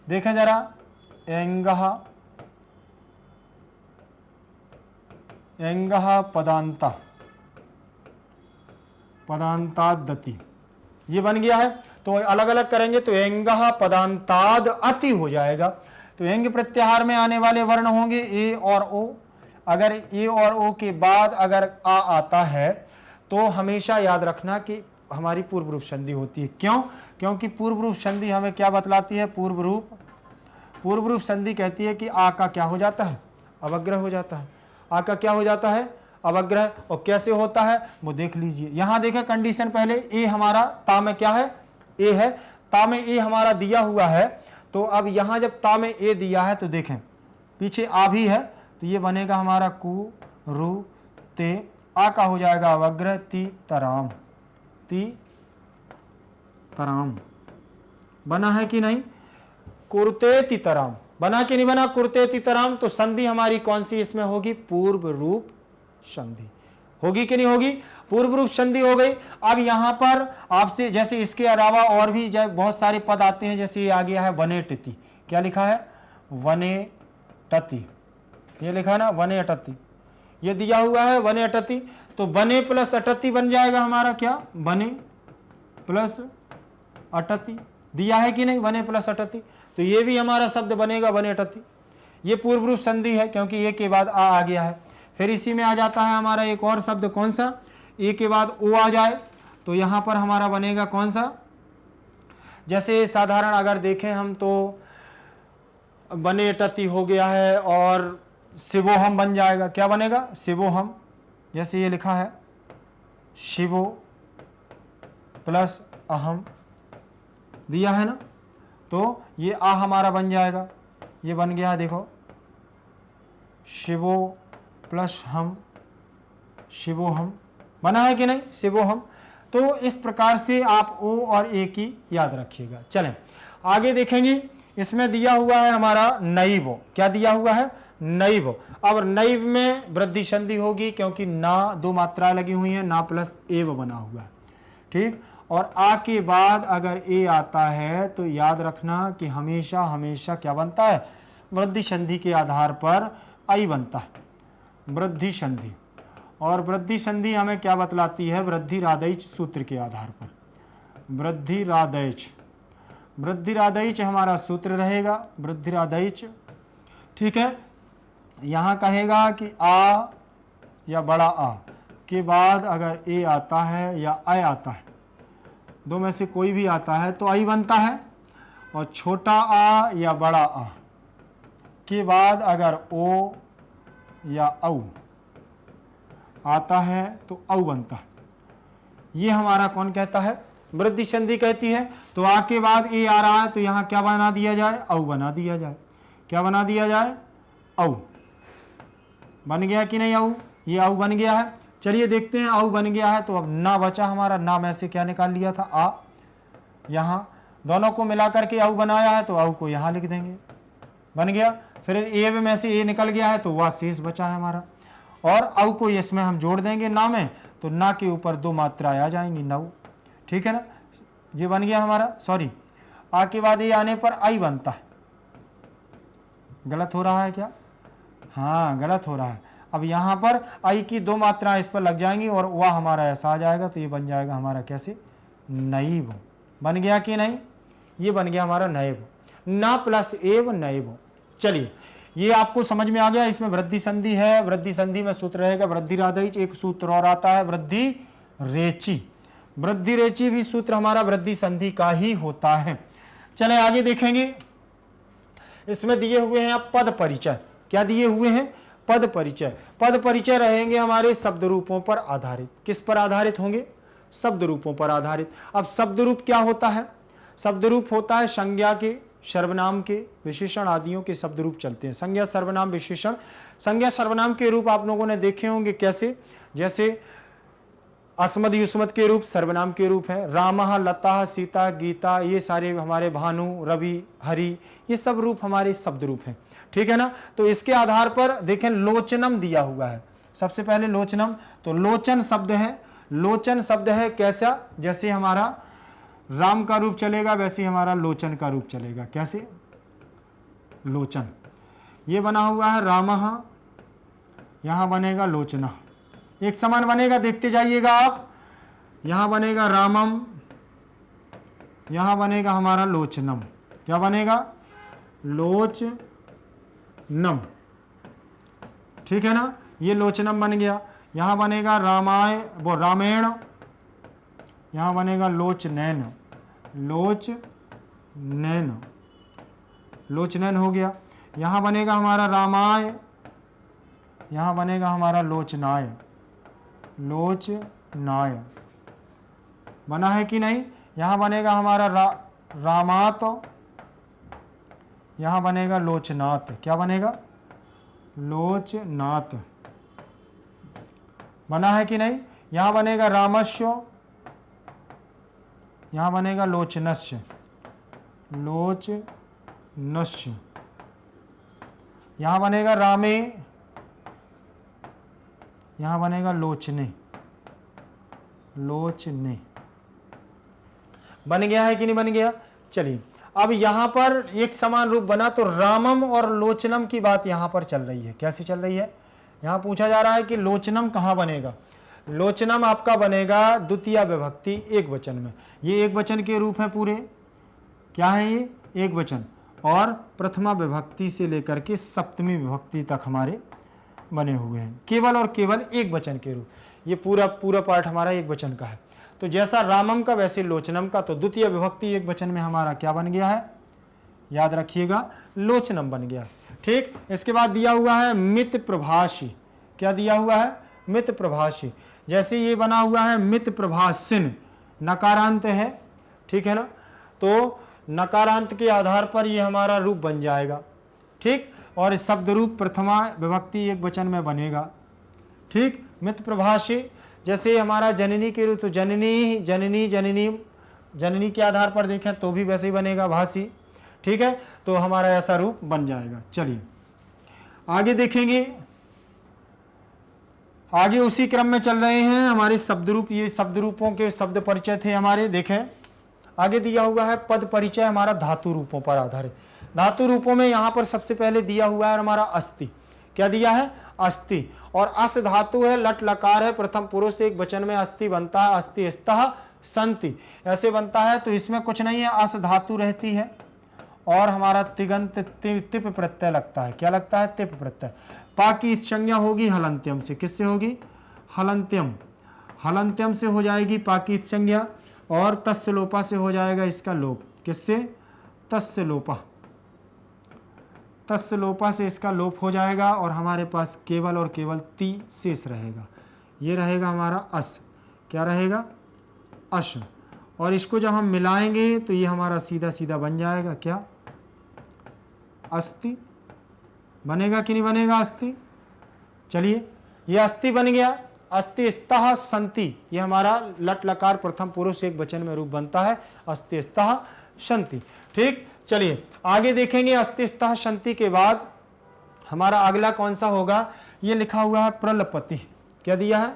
देखें जरा, एंगः पदान्ताद् दति ये बन गया है। तो अलग अलग करेंगे तो एंगः पदान्ताद् अति हो जाएगा। तो एंग प्रत्याहार में आने वाले वर्ण होंगे ए और ओ। अगर ए और ओ के बाद अगर आ आता है तो हमेशा याद रखना कि हमारी पूर्व रूप संधि होती है। क्यों? क्योंकि पूर्व रूप संधि हमें क्या बतलाती है? पूर्व रूप संधि कहती है कि आ का क्या हो जाता है? अवग्रह हो जाता है। आ का क्या हो जाता है? अवग्रह। और कैसे होता है वो देख लीजिए। यहां देखें कंडीशन पहले, ए हमारा ता में क्या है? ए है। ता में ए हमारा दिया हुआ है। तो अब यहां जब ता में ए दिया है तो देखें पीछे आ भी है तो ये बनेगा हमारा कु रु ते। आ का हो जाएगा अवग्रह। ती तराम। ती तराम बना है कि नहीं? कुर्ते तितराम बना कि नहीं बना? कुर्ते तितराम। तो संधि हमारी कौन सी इसमें होगी? पूर्व रूप संधि होगी कि नहीं होगी? पूर्व रूप संधि हो गई। अब यहां पर आपसे जैसे इसके अलावा और भी बहुत सारे पद आते हैं, जैसे ये आ गया है वने टति। क्या लिखा है? वने टति। ये लिखा ना वने अटति, ये दिया हुआ है वने अटति। तो बने प्लस अटति बन जाएगा हमारा क्या? बने प्लस अटति दिया है कि नहीं? वने प्लस अटति। तो ये भी हमारा शब्द बनेगा वने अटति। ये पूर्व रूप संधि है क्योंकि ए के बाद आ गया है। फिर इसी में आ जाता है हमारा एक और शब्द। कौन सा? ए के बाद ओ आ जाए तो यहां पर हमारा बनेगा कौन सा? जैसे साधारण अगर देखें हम तो बने अटति हो गया है और शिवोहम बन जाएगा। क्या बनेगा? शिवोहम। जैसे ये लिखा है शिवो प्लस अहम दिया है ना, तो ये आ हमारा बन जाएगा। ये बन गया देखो शिवो प्लस हम, शिवोहम बना है कि नहीं? शिवोहम। तो इस प्रकार से आप ओ और ए की याद रखिएगा। चलें आगे देखेंगे। इसमें दिया हुआ है हमारा नैव। क्या दिया हुआ है? नैव। अब नैव में वृद्धि संधि होगी क्योंकि ना दो मात्राएं लगी हुई हैं, ना प्लस एव बना हुआ है। ठीक, और आ के बाद अगर ए आता है तो याद रखना कि हमेशा हमेशा क्या बनता है? वृद्धि संधि के आधार पर आई बनता है, वृद्धि संधि। और वृद्धि संधि हमें क्या बतलाती है? वृद्धि रादैच सूत्र के आधार पर। वृद्धि रादैच, वृद्धि रादैच हमारा सूत्र रहेगा, वृद्धि रादैच। ठीक है, यहाँ कहेगा कि आ या बड़ा आ के बाद अगर ए आता है या आई आता है, दो में से कोई भी आता है तो आई बनता है। और छोटा आ या बड़ा आ के बाद अगर ओ या औ आता है तो औ बनता है। ये हमारा कौन कहता है? वृद्धि संधि कहती है। तो आ के बाद ए आ रहा है तो यहां क्या बना दिया जाए? औ बना दिया जाए। क्या बना दिया जाए? औ। बन गया कि नहीं औ? ये औ बन गया है। चलिए देखते हैं, औ बन गया है तो अब ना बचा हमारा, ना में से क्या निकाल लिया था? आ। यहां दोनों को मिलाकर के औ बनाया है तो औ को यहां लिख देंगे, बन गया। फिर ए में से ए निकल गया है तो वह शेष बचा है हमारा, और औ को इसमें हम जोड़ देंगे ना में, तो ना के ऊपर दो मात्राएं आ जाएंगी, नौ। ठीक है ना, ये बन गया हमारा। सॉरी, आ के बाद ये आने पर आई बनता है। गलत हो रहा है क्या? हाँ, गलत हो रहा है। अब यहाँ पर आई की दो मात्राएं इस पर लग जाएंगी और वह हमारा ऐसा आ जाएगा, तो ये बन जाएगा हमारा कैसे? नैव। बन गया कि नहीं? ये बन गया हमारा नैव। ना प्लस एव नैव। चलिए, ये आपको समझ में आ गया। इसमें वृद्धि संधि है। वृद्धि संधि में सूत्र रहेगा वृद्धि राधेच। एक सूत्र और आता है वृद्धि रेची। वृद्धि रेची भी सूत्र हमारा वृद्धि संधि का ही होता है। चले आगे देखेंगे। इसमें दिए हुए हैं आप पद परिचय। क्या दिए हुए हैं? पद परिचय। पद परिचय रहेंगे हमारे शब्द रूपों पर आधारित। किस पर आधारित होंगे? शब्द रूपों पर आधारित। अब शब्द रूप क्या होता है? शब्द रूप होता है संज्ञा के, सर्वनाम के, विशेषण आदियों के शब्द रूप चलते हैं। संज्ञा, सर्वनाम, विशेषण। संज्ञा सर्वनाम के रूप आप लोगों ने देखे होंगे कैसे? जैसे अस्मद युष्मद के रूप सर्वनाम के रूप है। रामः, लता, सीता, गीता, ये सारे हमारे भानु, रवि, हरि, ये सब रूप हमारे शब्द रूप हैं। ठीक है ना। तो इसके आधार पर देखें, लोचनम दिया हुआ है। सबसे पहले लोचनम, तो लोचन शब्द है। लोचन शब्द है कैसा? जैसे हमारा राम का रूप चलेगा वैसे हमारा लोचन का रूप चलेगा। कैसे? लोचन। ये बना हुआ है रामः, यहां बनेगा लोचना। एक समान बनेगा, देखते जाइएगा आप। यहां बनेगा रामम, यहां बनेगा हमारा लोचनम। क्या बनेगा? लोचनम। ठीक है ना, ये लोचनम बन गया। यहां बनेगा रामायण, यहां बनेगा लोचनैन। लोचनैन, लोचनैन हो गया। यहां बनेगा हमारा रामाय, यहां बनेगा हमारा लोचनाय। लोचनाय बना है कि नहीं? यहां बनेगा हमारा रामात, यहां बनेगा लोचनाथ। क्या बनेगा? लोचनाथ। बना है कि नहीं? यहां बनेगा रामस्य, यहां बनेगा लोचनस्य। लोचनस्य। यहां बनेगा रामे, यहां बनेगा लोचने। लोचने। बन गया है कि नहीं बन गया? चलिए, अब यहां पर एक समान रूप बना, तो रामम और लोचनम की बात यहां पर चल रही है। कैसी चल रही है? यहां पूछा जा रहा है कि लोचनम कहां बनेगा। लोचनम आपका बनेगा द्वितीय विभक्ति एक वचन में। ये एक वचन के रूप है पूरे। क्या है ये? एक वचन। और प्रथमा विभक्ति से लेकर के सप्तमी विभक्ति तक हमारे बने हुए हैं, केवल और केवल एक वचन के रूप। ये पूरा पार्ट हमारा एक वचन का है। तो जैसा रामम का वैसे लोचनम का, तो द्वितीय विभक्ति एक वचन में हमारा क्या बन गया है? याद रखिएगा, लोचनम बन गया। ठीक। इसके बाद दिया हुआ है मित प्रभाषी। क्या दिया हुआ है? मित प्रभाषी। जैसे ये बना हुआ है मित प्रभासिन, नकारांत है। ठीक है ना, तो नकारांत के आधार पर ये हमारा रूप बन जाएगा। ठीक। और शब्द रूप प्रथमा विभक्ति एक वचन में बनेगा। ठीक। मित प्रभाषी। जैसे हमारा जननी के रूप, तो जननी, जननी, जननी, जननी के आधार पर देखें तो भी वैसे ही बनेगा, भाषी। ठीक है, तो हमारा ऐसा रूप बन जाएगा। चलिए आगे देखेंगे। आगे उसी क्रम में चल रहे हैं हमारे शब्द रूप। ये शब्द रूपों के शब्द परिचय थे हमारे। देखें आगे दिया हुआ है पद परिचय हमारा धातु रूपों पर आधारित। धातु रूपों में यहां पर सबसे पहले दिया हुआ है हमारा अस्ति। क्या दिया है? अस्ति। और अस धातु है, लट लकार है, प्रथम पुरुष एक वचन में अस्ति बनता है। अस्ति स्तः संति ऐसे बनता है। तो इसमें कुछ नहीं है, अस धातु रहती है और हमारा तिगंत तिप प्रत्यय लगता है। क्या लगता है? तिप प्रत्यय। पा की संज्ञा होगी हलंत्यम से। किससे होगी? हलंत्यम। हलंत्यम से हो जाएगी पा की संज्ञा, और तस्य लोपा से हो जाएगा इसका लोप। किससे? तस्य लोपा। तस्य लोपा से इसका लोप हो जाएगा और हमारे पास केवल और केवल ती शेष रहेगा। ये रहेगा हमारा अस, क्या रहेगा, अश। और इसको जब हम मिलाएंगे तो ये हमारा सीधा सीधा बन जाएगा क्या, अस्ति। बनेगा कि नहीं बनेगा अस्ति? चलिए, ये अस्ति बन गया। अस्ति स्तः संति, ये हमारा लट लकार प्रथम पुरुष एक वचन में रूप बनता है, अस्ति स्तः संति। ठीक, चलिए आगे देखेंगे। अस्ति स्तः संति के बाद हमारा अगला कौन सा होगा, ये लिखा हुआ है प्रलपति। क्या दिया है,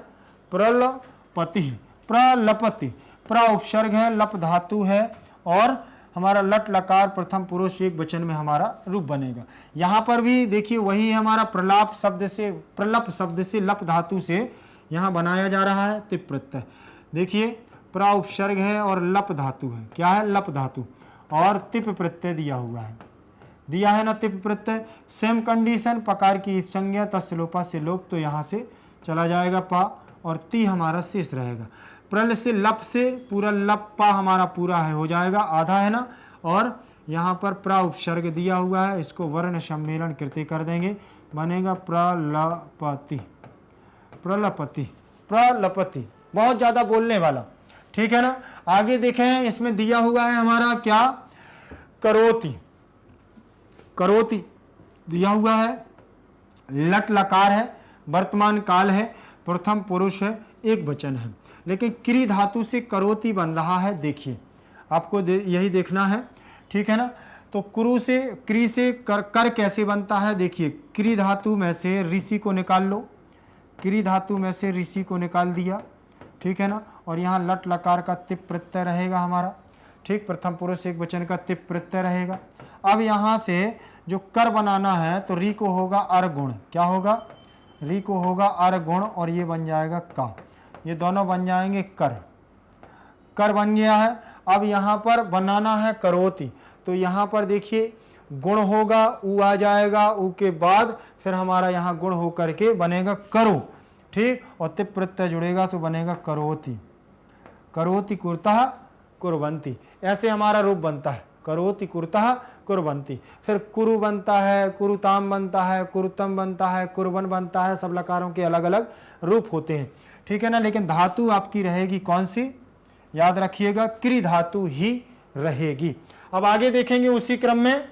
प्रलपति, प्रलपति। प्र उपसर्ग है, लप धातु है और हमारा लट लकार प्रथम पुरुष एक वचन में हमारा रूप बनेगा। यहाँ पर भी देखिए वही हमारा प्रलाप शब्द से, प्रलप शब्द से, लप धातु से यहाँ बनाया जा रहा है तिप प्रत्यय। देखिए प्र उपसर्ग है और लप धातु है, क्या है, लप धातु, और तिप प्रत्यय दिया हुआ है, दिया है ना तिप प्रत्यय। सेम कंडीशन, पकार की संज्ञा तस्य लोपा से लोप, तो यहाँ से चला जाएगा पा और ती हमारा शेष रहेगा। प्रल से लप से पूरा लप पा हमारा पूरा है, हो जाएगा, आधा है ना। और यहाँ पर प्र उपसर्ग दिया हुआ है, इसको वर्ण सम्मेलन कृत्य कर देंगे, बनेगा प्रलपति, प्रलपति, प्रलपति। बहुत ज्यादा बोलने वाला, ठीक है ना। आगे देखें, इसमें दिया हुआ है हमारा क्या, करोति, करोति दिया हुआ है, लट लकार है, वर्तमान काल है, प्रथम पुरुष है, एक वचन है, लेकिन क्री धातु से करोति बन रहा है। देखिए आपको यही देखना है, ठीक है ना। तो कुरु से, क्री से कर कैसे बनता है, देखिए क्री धातु में से ऋषि को निकाल लो, क्री धातु में से ऋषि को निकाल दिया, ठीक है ना। और यहाँ लट लकार का तिप प्रत्यय रहेगा हमारा, ठीक, प्रथम पुरुष एक वचन का तिप प्रत्यय रहेगा। अब यहाँ से जो कर बनाना है तो री को होगा अर गुण, क्या होगा, री को होगा अर गुण, और ये बन जाएगा का, ये दोनों बन जाएंगे कर, कर बन गया है। अब यहाँ पर बनाना है करोति, तो यहाँ पर देखिए गुण होगा, ऊ आ जाएगा, ऊ के बाद फिर हमारा यहाँ गुण हो करके बनेगा करो, ठीक, और तिप प्रत्यय जुड़ेगा तो बनेगा करोति, करोति कुर्तः कुर्वन्ति, ऐसे हमारा रूप बनता है, करोति कुर्तः कुर्वन्ति। फिर कुरु बनता है, कुरुताम बनता है, कुरुतम बनता है, कुर्वन बनता है, सब लकारों के अलग अलग रूप होते हैं, ठीक है ना। लेकिन धातु आपकी रहेगी कौन सी, याद रखिएगा, क्री धातु ही रहेगी। अब आगे देखेंगे उसी क्रम में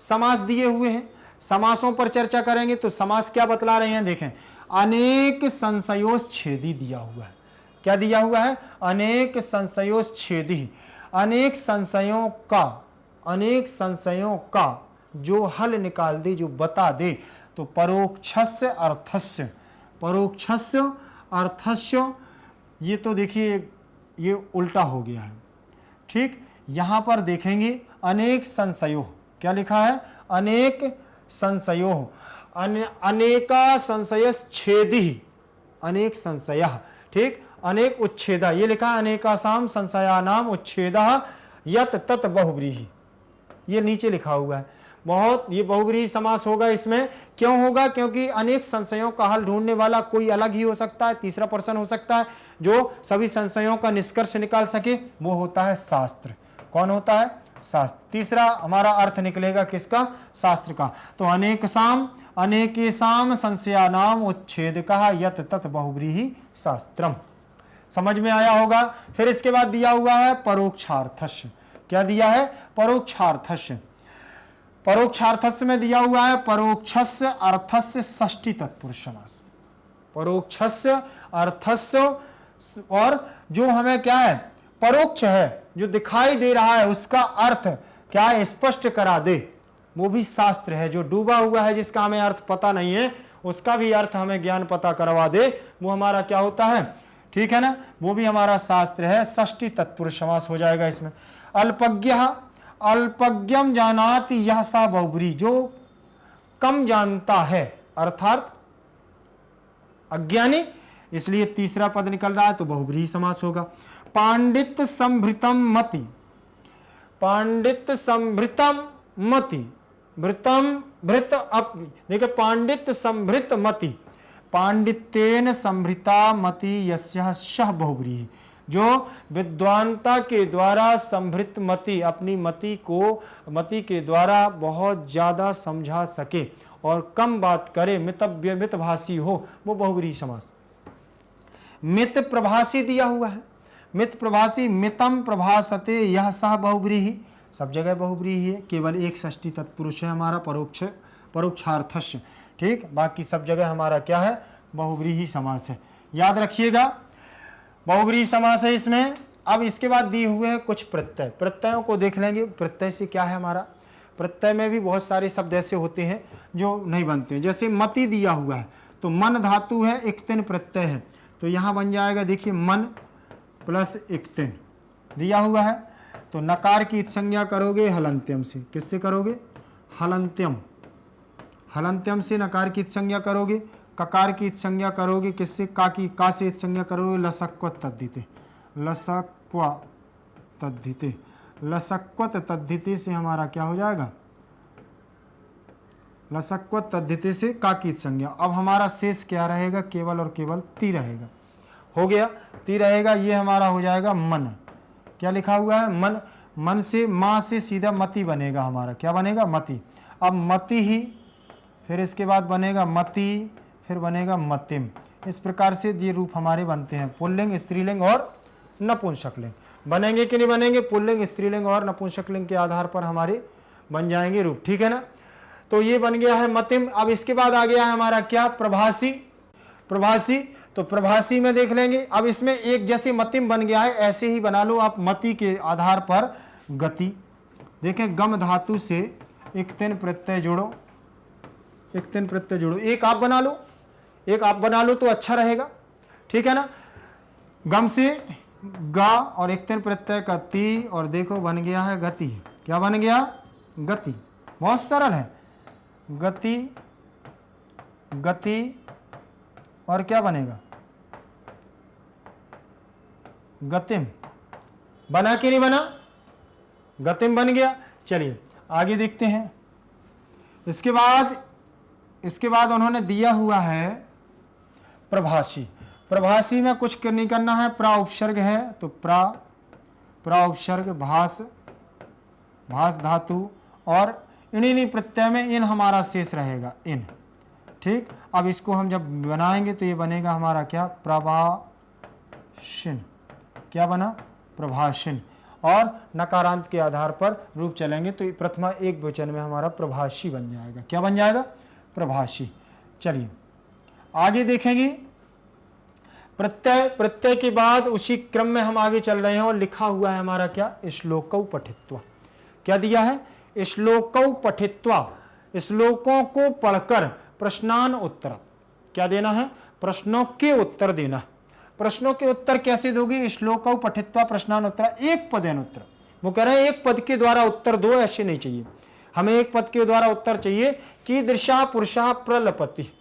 समास दिए हुए हैं, समासों पर चर्चा करेंगे। तो समास क्या बतला रहे हैं, देखें, अनेक संशयोच्छेदी दिया हुआ है, क्या दिया हुआ है, अनेक संशयोच्छेदी, अनेक संशयों का, अनेक संशयों का जो हल निकाल दे, जो बता दे, तो परोक्षस्य अर्थस्य, परोक्षस्य अर्थस्य, ये तो देखिए ये उल्टा हो गया है, ठीक। यहां पर देखेंगे अनेक संशयो, क्या लिखा है, अनेक संशयो, अनेका संशयच्छेदी, अनेक संशय, ठीक, अनेक उच्छेदा, ये लिखा है अनेकासाम संशयानाम उच्छेदः यत तत बहुव्रीहि, ये नीचे लिखा हुआ है। बहुत, ये बहुव्रीहि समास होगा इसमें, क्यों होगा, क्योंकि अनेक संशयों का हल ढूंढने वाला कोई अलग ही हो सकता है, तीसरा पर्सन हो सकता है जो सभी संशयों का निष्कर्ष निकाल सके, वो होता है शास्त्र। कौन होता है, शास्त्र। तीसरा हमारा अर्थ निकलेगा किसका, शास्त्र का। तो अनेकसाम, अनेकेसाम संशयानाम उच्छेदकः यत तत बहुव्रीहि शास्त्रम, समझ में आया होगा। फिर इसके बाद दिया हुआ है परोक्षार्थस्य, क्या दिया है, परोक्षार्थस्य, परोक्षार्थस्य में दिया हुआ है परोक्षस्य अर्थस्य षष्ठी तत्पुरुष समास, परोक्षस्य अर्थस्य, और जो हमें क्या है, परोक्ष है, जो दिखाई दे रहा है उसका अर्थ क्या है, स्पष्ट करा दे, वो भी शास्त्र है। जो डूबा हुआ है, जिसका हमें अर्थ पता नहीं है, उसका भी अर्थ हमें ज्ञान पता करवा दे, वो हमारा क्या होता है, ठीक है ना, वो भी हमारा शास्त्र है। षष्ठी तत्पुरुष समास हो जाएगा इसमें। अल्पज्ञः, अल्पज्ञम जानाति यह सा बहुव्रीहि, जो कम जानता है अर्थात अज्ञानी, इसलिए तीसरा पद निकल रहा है तो बहुव्रीहि समास होगा। पांडित संभृतम मति, पांडित संभृतम मति, भृतम भृत, देखिए पांडित संभृत मति, पांडित्येन संभृता मति यस्यः सः बहुव्रीहि, जो विद्वानता के द्वारा संभृत मति, अपनी मति के द्वारा बहुत ज्यादा समझा सके और कम बात करे, मितव्य मितभाषी हो, वो बहुव्रीहि समास। मित प्रभासी दिया हुआ है, मित प्रभासी, मितम प्रभासते, यह सह बहुव्रीहि, सब जगह बहुव्रीहि है, केवल एक षष्ठी तत्पुरुष है हमारा परोक्षार्थस्य, ठीक, बाकी सब जगह हमारा क्या है, बहुव्रीहि समास है। याद रखिएगा बहुव्रीहि समास है इसमें। अब इसके बाद दिए हुए हैं कुछ प्रत्यय, प्रत्ययों को देख लेंगे। प्रत्यय से क्या है हमारा, प्रत्यय में भी बहुत सारे शब्द ऐसे होते हैं जो नहीं बनते हैं। जैसे मति दिया हुआ है तो मन धातु है, इक्तिन प्रत्यय है, तो यहां बन जाएगा, देखिए मन प्लस इक्तिन दिया हुआ है। तो नकार की संज्ञा करोगे हलंत्यम से, किससे करोगे, हलंत्यम, हलंत्यम से नकार की संज्ञा करोगे। ककार की संज्ञा करोगे किससे, का से संज्ञा करोगे लसक्वत तद्धिते, लसक्व तद्धिते, लसक्वत तद्धिते से हमारा क्या हो जाएगा, लसक्वत तद्धिते से का की संज्ञा। अब हमारा शेष क्या रहेगा, केवल और केवल ती रहेगा, हो गया, ती रहेगा, ये हमारा हो जाएगा मन। क्या लिखा हुआ है, मन, मन से माँ से सीधा मति बनेगा हमारा, क्या बनेगा, मति। अब मति ही, फिर इसके बाद बनेगा मति, फिर बनेगा मतिम। इस प्रकार से ये रूप हमारे बनते हैं, पुल्लिंग, स्त्रीलिंग और नपुंसकलिंग। बनेंगे कि नहीं बनेंगे, पुल्लिंग, स्त्रीलिंग और नपुंसकलिंग के आधार पर हमारे बन जाएंगे रूप, ठीक है ना। तो ये बन गया है मतिम। अब इसके बाद आ गया है हमारा क्या, प्रभासी, प्रभासी। तो प्रभासी में देख लेंगे, अब इसमें एक जैसे मतिम बन गया है ऐसे ही बना लो आप मति के आधार पर गति। देखें गम धातु से इक्तिन प्रत्यय जोड़ो, इक्तिन प्रत्यय जोड़ो, एक आप बना लो, एक आप बना लो तो अच्छा रहेगा, ठीक है ना। गम से गा और इक्तिन प्रत्यय का ती, और देखो बन गया है गति। क्या बन गया, गति, बहुत सरल है, गति, गति, और क्या बनेगा, गतिम। बना कि नहीं बना, गतिम बन गया। चलिए आगे देखते हैं। इसके बाद उन्होंने दिया हुआ है प्रभासी। प्रभासी में कुछ नहीं करना है, प्रा उपसर्ग है तो प्रा उपसर्ग, भास, भास धातु, और इन्हीं प्रत्यय में इन हमारा शेष रहेगा, इन, ठीक। अब इसको हम जब बनाएंगे तो ये बनेगा हमारा क्या, प्रभाषिन। क्या बना, प्रभाषिन। और नकारांत के आधार पर रूप चलेंगे तो प्रथमा एक वचन में हमारा प्रभाषी बन जाएगा। क्या बन जाएगा, प्रभाषी। चलिए आगे देखेंगे प्रत्यय। प्रत्यय के बाद उसी क्रम में हम आगे चल रहे हैं और लिखा हुआ है हमारा क्या, श्लोकौ पठित्वा। क्या दिया है, श्लोकौ पठित्वा, श्लोकों को पढ़कर प्रश्नान उत्तर। क्या देना है, प्रश्नों के उत्तर देना। प्रश्नों के उत्तर कैसे दोगे, श्लोकौ पठित्वा प्रश्नान उत्तर, एक पदेन उत्तर। वो कह रहे हैं एक पद के द्वारा उत्तर दो, ऐसे नहीं चाहिए हमें, एक पद के द्वारा उत्तर चाहिए। कीदृशा पुरुषा प्रलपति,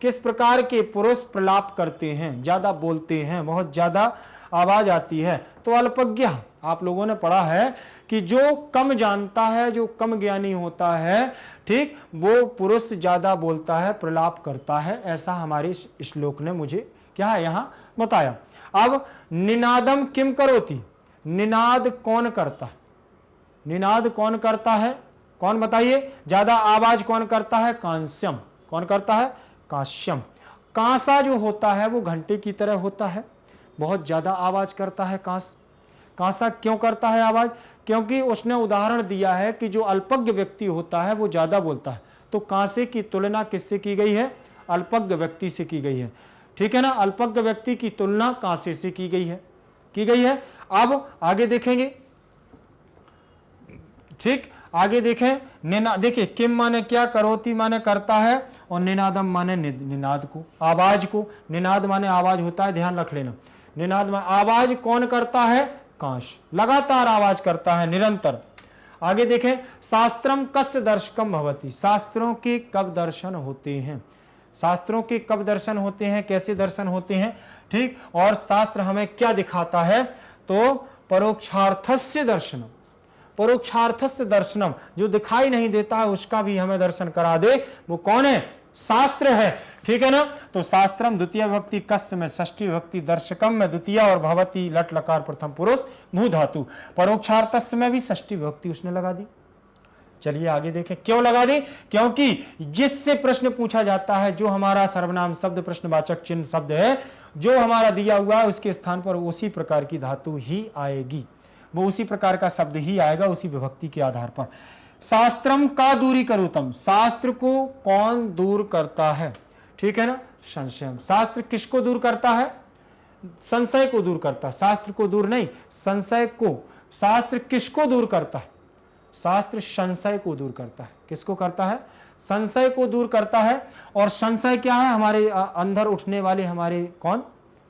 किस प्रकार के पुरुष प्रलाप करते हैं, ज्यादा बोलते हैं, बहुत ज्यादा आवाज आती है। तो अल्पज्ञ, आप लोगों ने पढ़ा है कि जो कम जानता है, जो कम ज्ञानी होता है, ठीक, वो पुरुष ज्यादा बोलता है, प्रलाप करता है, ऐसा हमारे श्लोक ने मुझे क्या है यहां बताया। अब निनादम किम करोति, निनाद कौन करता है, निनाद कौन करता है, कौन बताइए, ज्यादा आवाज कौन करता है, कांस्यम। कौन करता है, कांस्यम। कांसा जो होता है वो घंटे की तरह होता है, बहुत ज्यादा आवाज करता है कांसा। क्यों करता है आवाज, क्योंकि उसने उदाहरण दिया है कि जो अल्पज्ञ व्यक्ति होता है वो ज्यादा बोलता है। तो कांसे की तुलना किससे की गई है, अल्पज्ञ व्यक्ति से की गई है, ठीक है ना। अल्पज्ञ व्यक्ति की तुलना कांसे से की गई है। अब आगे देखेंगे, ठीक, आगे देखें। देखिए किम माने क्या, करोति माने करता है, और निनादम माने निनाद को, आवाज को। निनाद माने आवाज होता है, ध्यान रख लेना। निनाद माने आवाज कौन करता है, कांश, लगातार आवाज करता है, निरंतर। आगे देखें, शास्त्रम कस्य दर्शकम भवति, शास्त्रों के कब दर्शन होते हैं, शास्त्रों के कब दर्शन होते हैं, कैसे दर्शन होते हैं, ठीक। और शास्त्र हमें क्या दिखाता है, तो परोक्षार्थस्य दर्शनम, परोक्षार्थस्य दर्शनम, जो दिखाई नहीं देता है उसका भी हमें दर्शन करा दे, वो कौन है, शास्त्र है। ठीक है ना। तो शास्त्रम द्वितीय विभक्ति, कस्य में षष्ठी विभक्ति, दर्शकम में द्वितीय और भवती लट लकार प्रथम पुरुष भू धातु। परोक्षार्थस्य में भी षष्ठी विभक्ति उसने लगा दी। चलिए आगे देखें, क्यों लगा दी? क्योंकि जिससे प्रश्न पूछा जाता है, जो हमारा सर्वनाम शब्द प्रश्नवाचक चिन्ह शब्द है जो हमारा दिया हुआ है, उसके स्थान पर उसी प्रकार की धातु ही आएगी, वो उसी प्रकार का शब्द ही आएगा उसी विभक्ति के आधार पर। शास्त्रम का दूरी करुतम, शास्त्र को कौन दूर करता है? ठीक है ना। संशयम, शास्त्र किसको दूर करता है? संशय को दूर करता है, शास्त्र को दूर नहीं, संशय को। शास्त्र किसको दूर करता है? शास्त्र संशय को दूर करता है। किसको करता है? संशय को दूर करता है। और संशय क्या है? हमारे अंदर उठने वाले हमारे कौन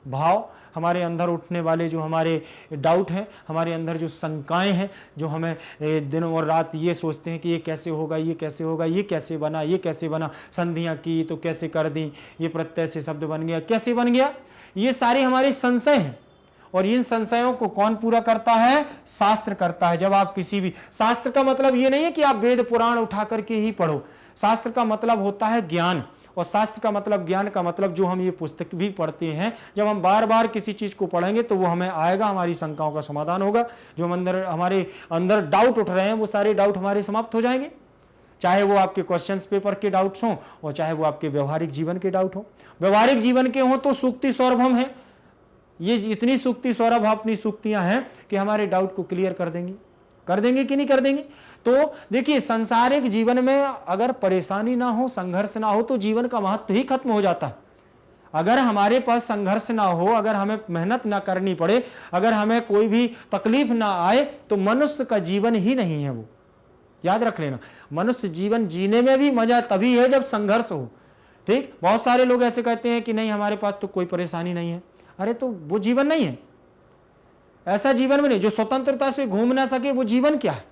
भाव, हमारे अंदर उठने वाले जो हमारे डाउट हैं, हमारे अंदर जो शंकाएं हैं, जो हमें दिन और रात ये सोचते हैं कि ये कैसे होगा, ये कैसे होगा, ये कैसे बना, ये कैसे बना, संधियां की तो कैसे कर दी, ये प्रत्यय से शब्द बन गया, कैसे बन गया, ये सारे हमारे संशय हैं। और इन संशयों को कौन पूरा करता है? शास्त्र करता है। जब आप किसी भी, शास्त्र का मतलब ये नहीं है कि आप वेद पुराण उठा करके ही पढ़ो, शास्त्र का मतलब होता है ज्ञान। और शास्त्र का मतलब, ज्ञान का मतलब, जो हम ये पुस्तक भी पढ़ते हैं, जब हम बार बार किसी चीज को पढ़ेंगे तो वो हमें आएगा, हमारी शंकाओं का समाधान होगा। जो हम हमारे अंदर डाउट उठ रहे हैं, वो सारे डाउट हमारे समाप्त हो जाएंगे। चाहे वो आपके क्वेश्चंस पेपर के डाउट्स हों और चाहे वो आपके व्यवहारिक जीवन के डाउट हो। व्यवहारिक जीवन के हों तो सूक्ति सौरभम है, ये इतनी सूक्ति सौरभ अपनी सूक्तियां हैं कि हमारे डाउट को क्लियर कर देंगे कि नहीं कर देंगे। तो देखिए, सांसारिक जीवन में अगर परेशानी ना हो, संघर्ष ना हो, तो जीवन का महत्व ही खत्म हो जाता है। अगर हमारे पास संघर्ष ना हो, अगर हमें मेहनत ना करनी पड़े, अगर हमें कोई भी तकलीफ ना आए, तो मनुष्य का जीवन ही नहीं है वो। याद रख लेना, मनुष्य जीवन जीने में भी मजा तभी है जब संघर्ष हो। ठीक, बहुत सारे लोग ऐसे कहते हैं कि नहीं हमारे पास तो कोई परेशानी नहीं है। अरे तो वो जीवन नहीं है, ऐसा जीवन में नहीं। जो स्वतंत्रता से घूम ना सके वो जीवन क्या है?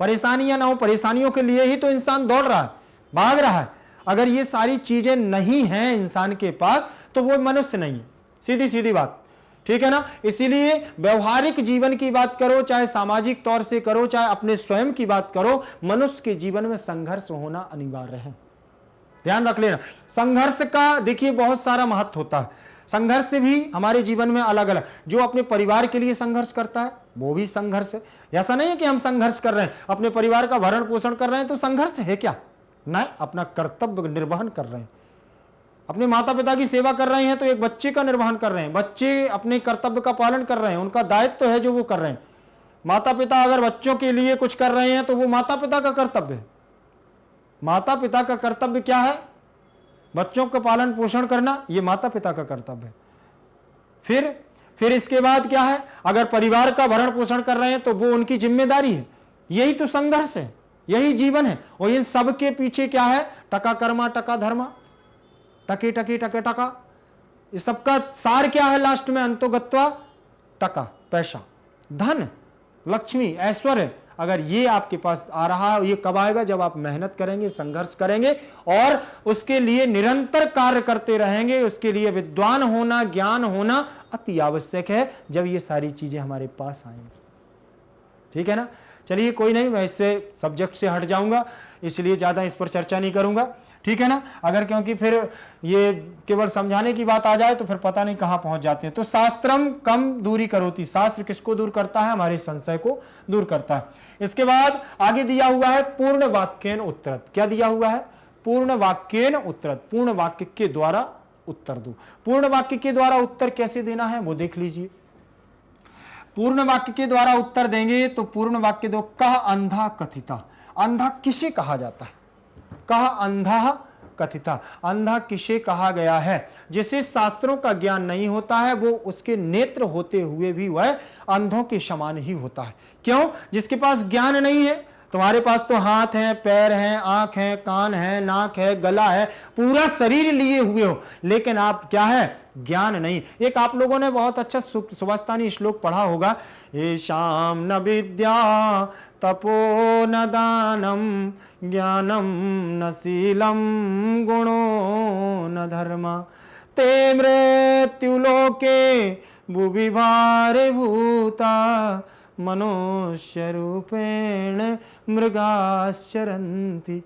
परेशानियां ना हो, परेशानियों के लिए ही तो इंसान दौड़ रहा है, भाग रहा है। अगर ये सारी चीजें नहीं हैं इंसान के पास तो वो मनुष्य नहीं है, सीधी सीधी बात। ठीक है ना। इसीलिए व्यवहारिक जीवन की बात करो, चाहे सामाजिक तौर से करो, चाहे अपने स्वयं की बात करो, मनुष्य के जीवन में संघर्ष होना अनिवार्य है। ध्यान रख लेना, संघर्ष का देखिए बहुत सारा महत्व होता है। संघर्ष भी हमारे जीवन में अलग अलग, जो अपने परिवार के लिए संघर्ष करता है वो भी संघर्ष है। ऐसा नहीं है कि हम संघर्ष कर रहे हैं, अपने परिवार का भरण पोषण कर रहे हैं तो संघर्ष है क्या? नहीं, अपना कर्तव्य निर्वहन कर रहे हैं। अपने माता पिता की सेवा कर रहे हैं तो एक बच्चे का निर्वहन कर रहे हैं, बच्चे अपने कर्तव्य का पालन कर रहे हैं, उनका दायित्व है जो वो कर रहे हैं। माता पिता अगर बच्चों के लिए कुछ कर रहे हैं तो वो माता पिता का कर्तव्य है। माता पिता का कर्तव्य क्या है? बच्चों का पालन पोषण करना, ये माता पिता का कर्तव्य है। फिर इसके बाद क्या है? अगर परिवार का भरण पोषण कर रहे हैं तो वो उनकी जिम्मेदारी है। यही तो संघर्ष है, यही जीवन है। और इन सब के पीछे क्या है? टका कर्मा टका धर्मा, टके टके टके टका। इस सबका सार क्या है? लास्ट में अंतोगत्वा टका, पैसा, धन, लक्ष्मी, ऐश्वर्य। अगर ये आपके पास आ रहा है, ये कब आएगा? जब आप मेहनत करेंगे, संघर्ष करेंगे और उसके लिए निरंतर कार्य करते रहेंगे। उसके लिए विद्वान होना, ज्ञान होना अति आवश्यक है, जब ये सारी चीजें हमारे पास आएंगी। ठीक है ना। चलिए कोई नहीं, मैं इससे सब्जेक्ट से हट जाऊंगा, इसलिए ज्यादा इस पर चर्चा नहीं करूंगा। ठीक है ना। अगर क्योंकि फिर ये केवल समझाने की बात आ जाए तो फिर पता नहीं कहां पहुंच जाते हैं। तो शास्त्रम कम दूरी करोति, शास्त्र किसको दूर करता है? हमारे संशय को दूर करता है। इसके बाद आगे दिया हुआ है पूर्ण वाक्येन उत्तरत। क्या दिया हुआ है? पूर्ण वाक्येन उत्तरत, पूर्ण वाक्य के द्वारा उत्तर दो। पूर्ण वाक्य के द्वारा उत्तर कैसे देना है वो देख लीजिए। पूर्ण वाक्य के द्वारा उत्तर देंगे तो पूर्ण वाक्य दो। कह अंधा कथिता, अंधा किसे कहा जाता है? कह अंधा कथिता, अंधा किसे कहा गया है? जिसे शास्त्रों का ज्ञान नहीं होता है, वो उसके नेत्र होते हुए भी वह अंधों के समान ही होता है। क्यों? जिसके पास ज्ञान नहीं है। तुम्हारे पास तो हाथ है, पैर है, आंख है, कान है, नाक है, गला है, पूरा शरीर लिए हुए हो, लेकिन आप क्या है? ज्ञान नहीं। एक आप लोगों ने बहुत अच्छा सुभाषतानी श्लोक पढ़ा होगा, येषां न विद्या तपो न दानम ज्ञानम न शीलम गुणो न धर्म ते मृत्युलोके भुविभारे भूता मनुष्य रूपेण मृगाश्चरन्ति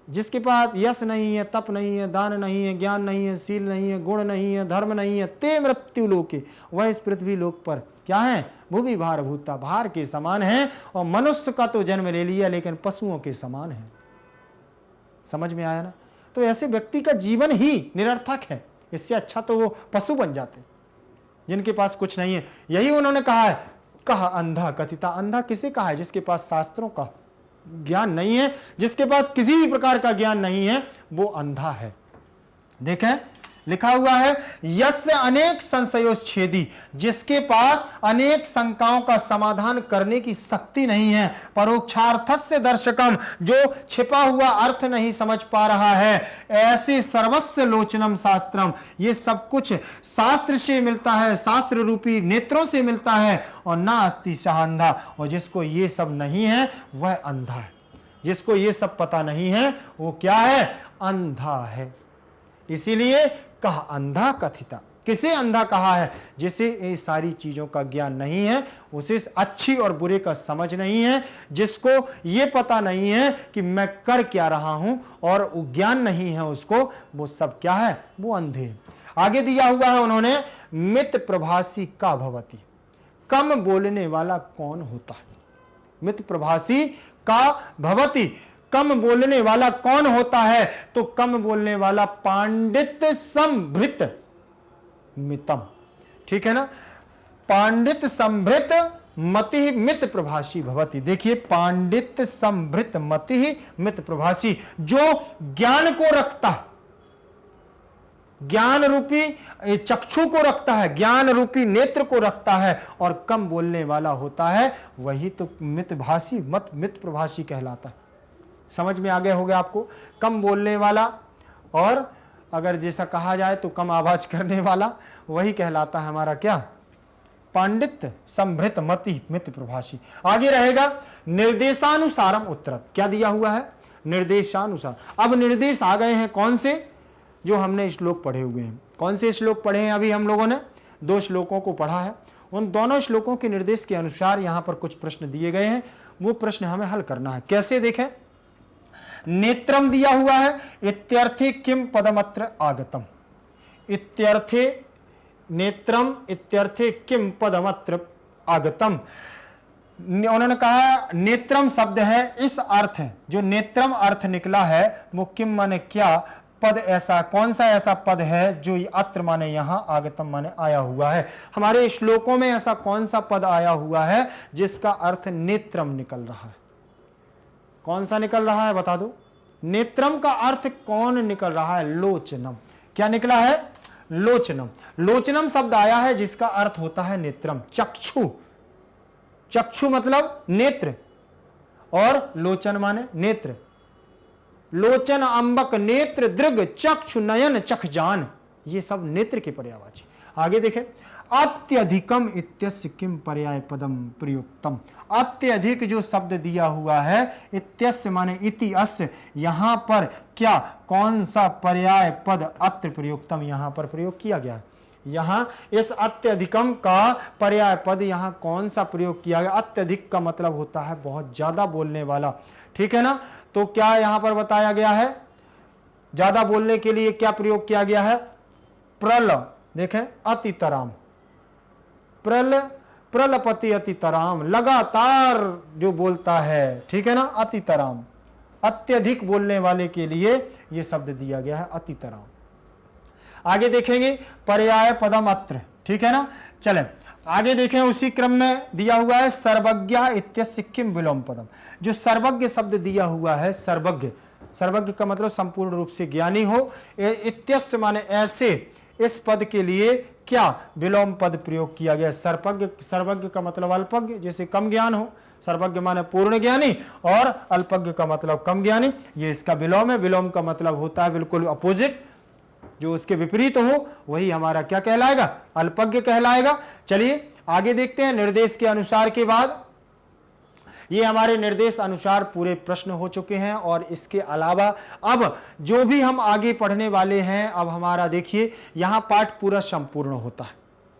जिसके पास यश नहीं है, तप नहीं है, दान नहीं है, ज्ञान नहीं है, शील नहीं है, गुण नहीं है, धर्म नहीं है, ते मृत्यु लोके, वह इस पृथ्वी लोक पर क्या है? भूमि भार भूता, भार के समान है। और मनुष्य का तो जन्म ले लिया लेकिन पशुओं के समान है। समझ में आया ना? तो ऐसे व्यक्ति का जीवन ही निरर्थक है। इससे अच्छा तो वो पशु बन जाते जिनके पास कुछ नहीं है। यही उन्होंने कहा है, कहा अंधा कथिता। अंधा किसे कहा है? जिसके पास शास्त्रों का ज्ञान नहीं है, जिसके पास किसी भी प्रकार का ज्ञान नहीं है, वो अंधा है। देखें लिखा हुआ है, यस्य अनेक संशयोच्छेदी, जिसके पास अनेक शंकाओं का समाधान करने की शक्ति नहीं है। परोक्षार्थस्य दर्शकम, जो छिपा हुआ अर्थ नहीं समझ पा रहा है। ऐसे सर्वस्व लोचनम शास्त्रम, ये सब कुछ शास्त्र से मिलता है, शास्त्र रूपी नेत्रों से मिलता है। और ना अस्ति सः अंधा, और जिसको ये सब नहीं है वह अंधा है। जिसको ये सब पता नहीं है वो क्या है? अंधा है। इसीलिए कहा अंधा कथिता। किसे अंधा कहा है? जिसे ये सारी चीजों का ज्ञान नहीं है, उसे अच्छी और बुरे का समझ नहीं है, जिसको ये पता नहीं है कि मैं कर क्या रहा हूं, और ज्ञान नहीं है उसको, वो सब क्या है? वो अंधे। आगे दिया हुआ है उन्होंने, मित प्रभासी का भवति, कम बोलने वाला कौन होता है? मित प्रभासी का भवति, कम बोलने वाला कौन होता है? तो कम बोलने वाला पांडित्य संभृत मितम, ठीक है ना? पांडित्य संभृत मति मित प्रभासी भवति। देखिए, पांडित्य संभृत मति मित प्रभासी, जो ज्ञान को रखता है, ज्ञान रूपी चक्षु को रखता है, ज्ञान रूपी नेत्र को रखता है, और कम बोलने वाला होता है, वही तो मितभाषी मित प्रभासी कहलाता है। समझ में आ गया होगा आपको? कम बोलने वाला, और अगर जैसा कहा जाए तो कम आवाज करने वाला, वही कहलाता है हमारा क्या? पांडित्य संभृत मति मित प्रभाषी। आगे रहेगा निर्देशानुसारम उत्तरत। क्या दिया हुआ है? निर्देशानुसार। अब निर्देश आ गए हैं कौन से? जो हमने श्लोक पढ़े हुए हैं। कौन से श्लोक पढ़े हैं? अभी हम लोगों ने 2 श्लोकों को पढ़ा है। उन दोनों श्लोकों के निर्देश के अनुसार यहां पर कुछ प्रश्न दिए गए हैं। वो प्रश्न हमें हल करना है। कैसे? देखें, नेत्रम दिया हुआ है, इत्यर्थे किम पदमत्र आगतम। इत्यर्थे नेत्रम, इत्यर्थे किम पदमत्र आगतम। उन्होंने कहा नेत्रम शब्द है, इस अर्थ है, जो नेत्रम अर्थ निकला है वो किम माने क्या, पद ऐसा, कौन सा ऐसा पद है जो अत्र माने यहां, आगतम माने आया हुआ है। हमारे श्लोकों में ऐसा कौन सा पद आया हुआ है जिसका अर्थ नेत्रम निकल रहा है? कौन सा निकल रहा है बता दो? नेत्रम का अर्थ कौन निकल रहा है? लोचनम। क्या निकला है? लोचनम। लोचनम शब्द आया है जिसका अर्थ होता है नेत्रम, चक्षु। चक्षु मतलब नेत्र, और लोचन माने नेत्र। लोचन, अंबक, नेत्र, दृग, चक्षु, नयन, चक्षजान, ये सब नेत्र के पर्यायवाची। आगे देखें, अत्यधिकम इत्यस्य किम पर्याय पदम प्रयुक्तम। अत्यधिक जो शब्द दिया हुआ है, इत्यस्य माने इति अस्य, यहां पर क्या, कौन सा पर्याय पद अत्र प्रयुक्तम यहां पर प्रयोग किया गया है? यहां इस अत्यधिकम का पर्याय पद यहां कौन सा प्रयोग किया गया? अत्यधिक का मतलब होता है बहुत ज्यादा बोलने वाला, ठीक है ना? तो क्या यहां पर बताया गया है? ज्यादा बोलने के लिए क्या प्रयोग किया गया है? प्रल। देखें, अतितराम, प्रल, प्रलपति अतितराम, लगातार जो बोलता है, ठीक है ना? अतितराम, अत्यधिक बोलने वाले के लिए यह शब्द दिया गया है, अतितराम। आगे देखेंगे पर्याय पदम अत्र, ठीक है ना? चलें आगे देखें, उसी क्रम में दिया हुआ है सर्वज्ञ इत्यस्य किम विलोम पदम। जो सर्वज्ञ शब्द दिया हुआ है, सर्वज्ञ, सर्वज्ञ का मतलब संपूर्ण रूप से ज्ञानी हो। इत्यस्य माने ऐसे, इस पद के लिए क्या विलोम पद प्रयोग किया गया? सर्वज्ञ, सर्वज्ञ का मतलब अल्पज्ञ, जैसे कम ज्ञान हो। सर्वज्ञ माने पूर्ण ज्ञानी, और अल्पज्ञ का मतलब कम ज्ञानी। ये इसका विलोम है। विलोम का मतलब होता है बिल्कुल अपोजिट, जो उसके विपरीत हो वही हमारा क्या कहलाएगा? अल्पज्ञ कहलाएगा। चलिए आगे देखते हैं। निर्देश के अनुसार के बाद ये हमारे निर्देश अनुसार पूरे प्रश्न हो चुके हैं, और इसके अलावा अब जो भी हम आगे पढ़ने वाले हैं, अब हमारा देखिए यहां पाठ पूरा संपूर्ण होता है।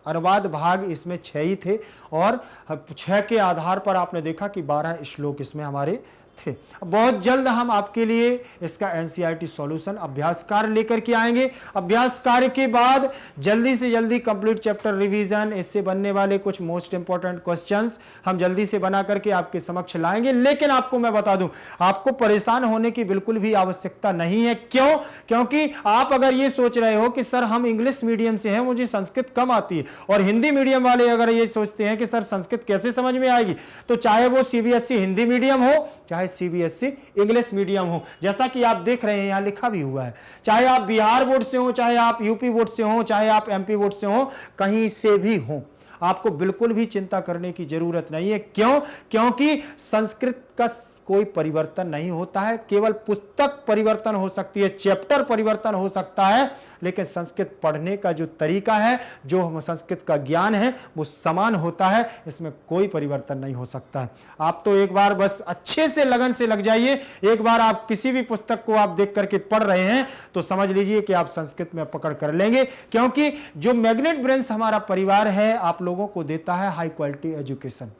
अनुवाद भाग इसमें 6 ही थे, और 6 के आधार पर आपने देखा कि 12 श्लोक इसमें हमारे थे। बहुत जल्द हम आपके लिए इसका एनसीईआरटी सॉल्यूशन अभ्यास कार्य लेकर के आएंगे। अभ्यास कार्य के बाद जल्दी से जल्दी कंप्लीट चैप्टर रिवीजन, इससे बनने वाले कुछ मोस्ट इंपॉर्टेंट क्वेश्चंस हम जल्दी से बना करके आपके समक्ष लाएंगे। लेकिन आपको मैं बता दूं, आपको परेशान होने की बिल्कुल भी आवश्यकता नहीं है। क्यों? क्योंकि आप अगर ये सोच रहे हो कि सर हम इंग्लिश मीडियम से हैं, मुझे संस्कृत कम आती है, और हिंदी मीडियम वाले अगर ये सोचते हैं कि सर संस्कृत कैसे समझ में आएगी, तो चाहे वो सीबीएसई हिंदी मीडियम हो, चाहे सीबीएसई इंग्लिश मीडियम हो, जैसा कि आप देख रहे हैं यहां लिखा भी हुआ है, चाहे आप बिहार बोर्ड से हो, चाहे आप यूपी बोर्ड से हो, चाहे आप एमपी बोर्ड से हो, कहीं से भी हो, आपको बिल्कुल भी चिंता करने की जरूरत नहीं है। क्यों? क्योंकि संस्कृत का कोई परिवर्तन नहीं होता है, केवल पुस्तक परिवर्तन हो सकती है, चैप्टर परिवर्तन हो सकता है, लेकिन संस्कृत पढ़ने का जो तरीका है, जो संस्कृत का ज्ञान है, वो समान होता है, इसमें कोई परिवर्तन नहीं हो सकता है। आप तो एक बार बस अच्छे से लगन से लग जाइए, एक बार आप किसी भी पुस्तक को आप देख करके पढ़ रहे हैं तो समझ लीजिए कि आप संस्कृत में पकड़ कर लेंगे, क्योंकि जो मैग्नेट ब्रेन्स हमारा परिवार है आप लोगों को देता है हाई क्वालिटी एजुकेशन।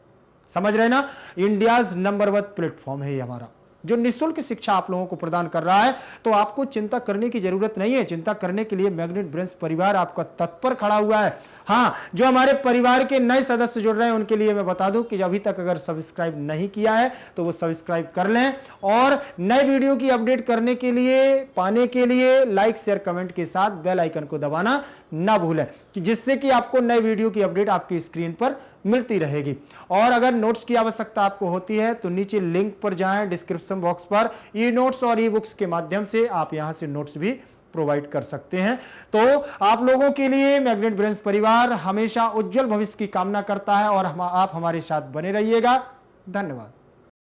समझ रहे ना? इंडियाज नंबर 1 प्लेटफॉर्म है ये हमारा, जो निःशुल्क शिक्षा आप लोगों को प्रदान कर रहा है। तो आपको चिंता करने की जरूरत नहीं है। चिंता करने के लिए मैग्नेट ब्रेन्स परिवार आपका तत्पर खड़ा हुआ है। हाँ, जो हमारे परिवार के नए सदस्य जुड़ रहे हैं उनके लिए मैं बता दूं कि अभी तक अगर सब्सक्राइब नहीं किया है तो वो सब्सक्राइब कर लें, और नए वीडियो की अपडेट करने के लिए, पाने के लिए लाइक शेयर कमेंट के साथ बेल आइकन को दबाना ना भूलें, कि जिससे कि आपको नए वीडियो की अपडेट आपकी स्क्रीन पर मिलती रहेगी। और अगर नोट्स की आवश्यकता आपको होती है तो नीचे लिंक पर जाएं, डिस्क्रिप्शन बॉक्स पर ई नोट्स और ई बुक्स के माध्यम से आप यहां से नोट्स भी प्रोवाइड कर सकते हैं। तो आप लोगों के लिए मैग्नेट ब्रेन्स परिवार हमेशा उज्जवल भविष्य की कामना करता है, और आप हमारे साथ बने रहिएगा। धन्यवाद।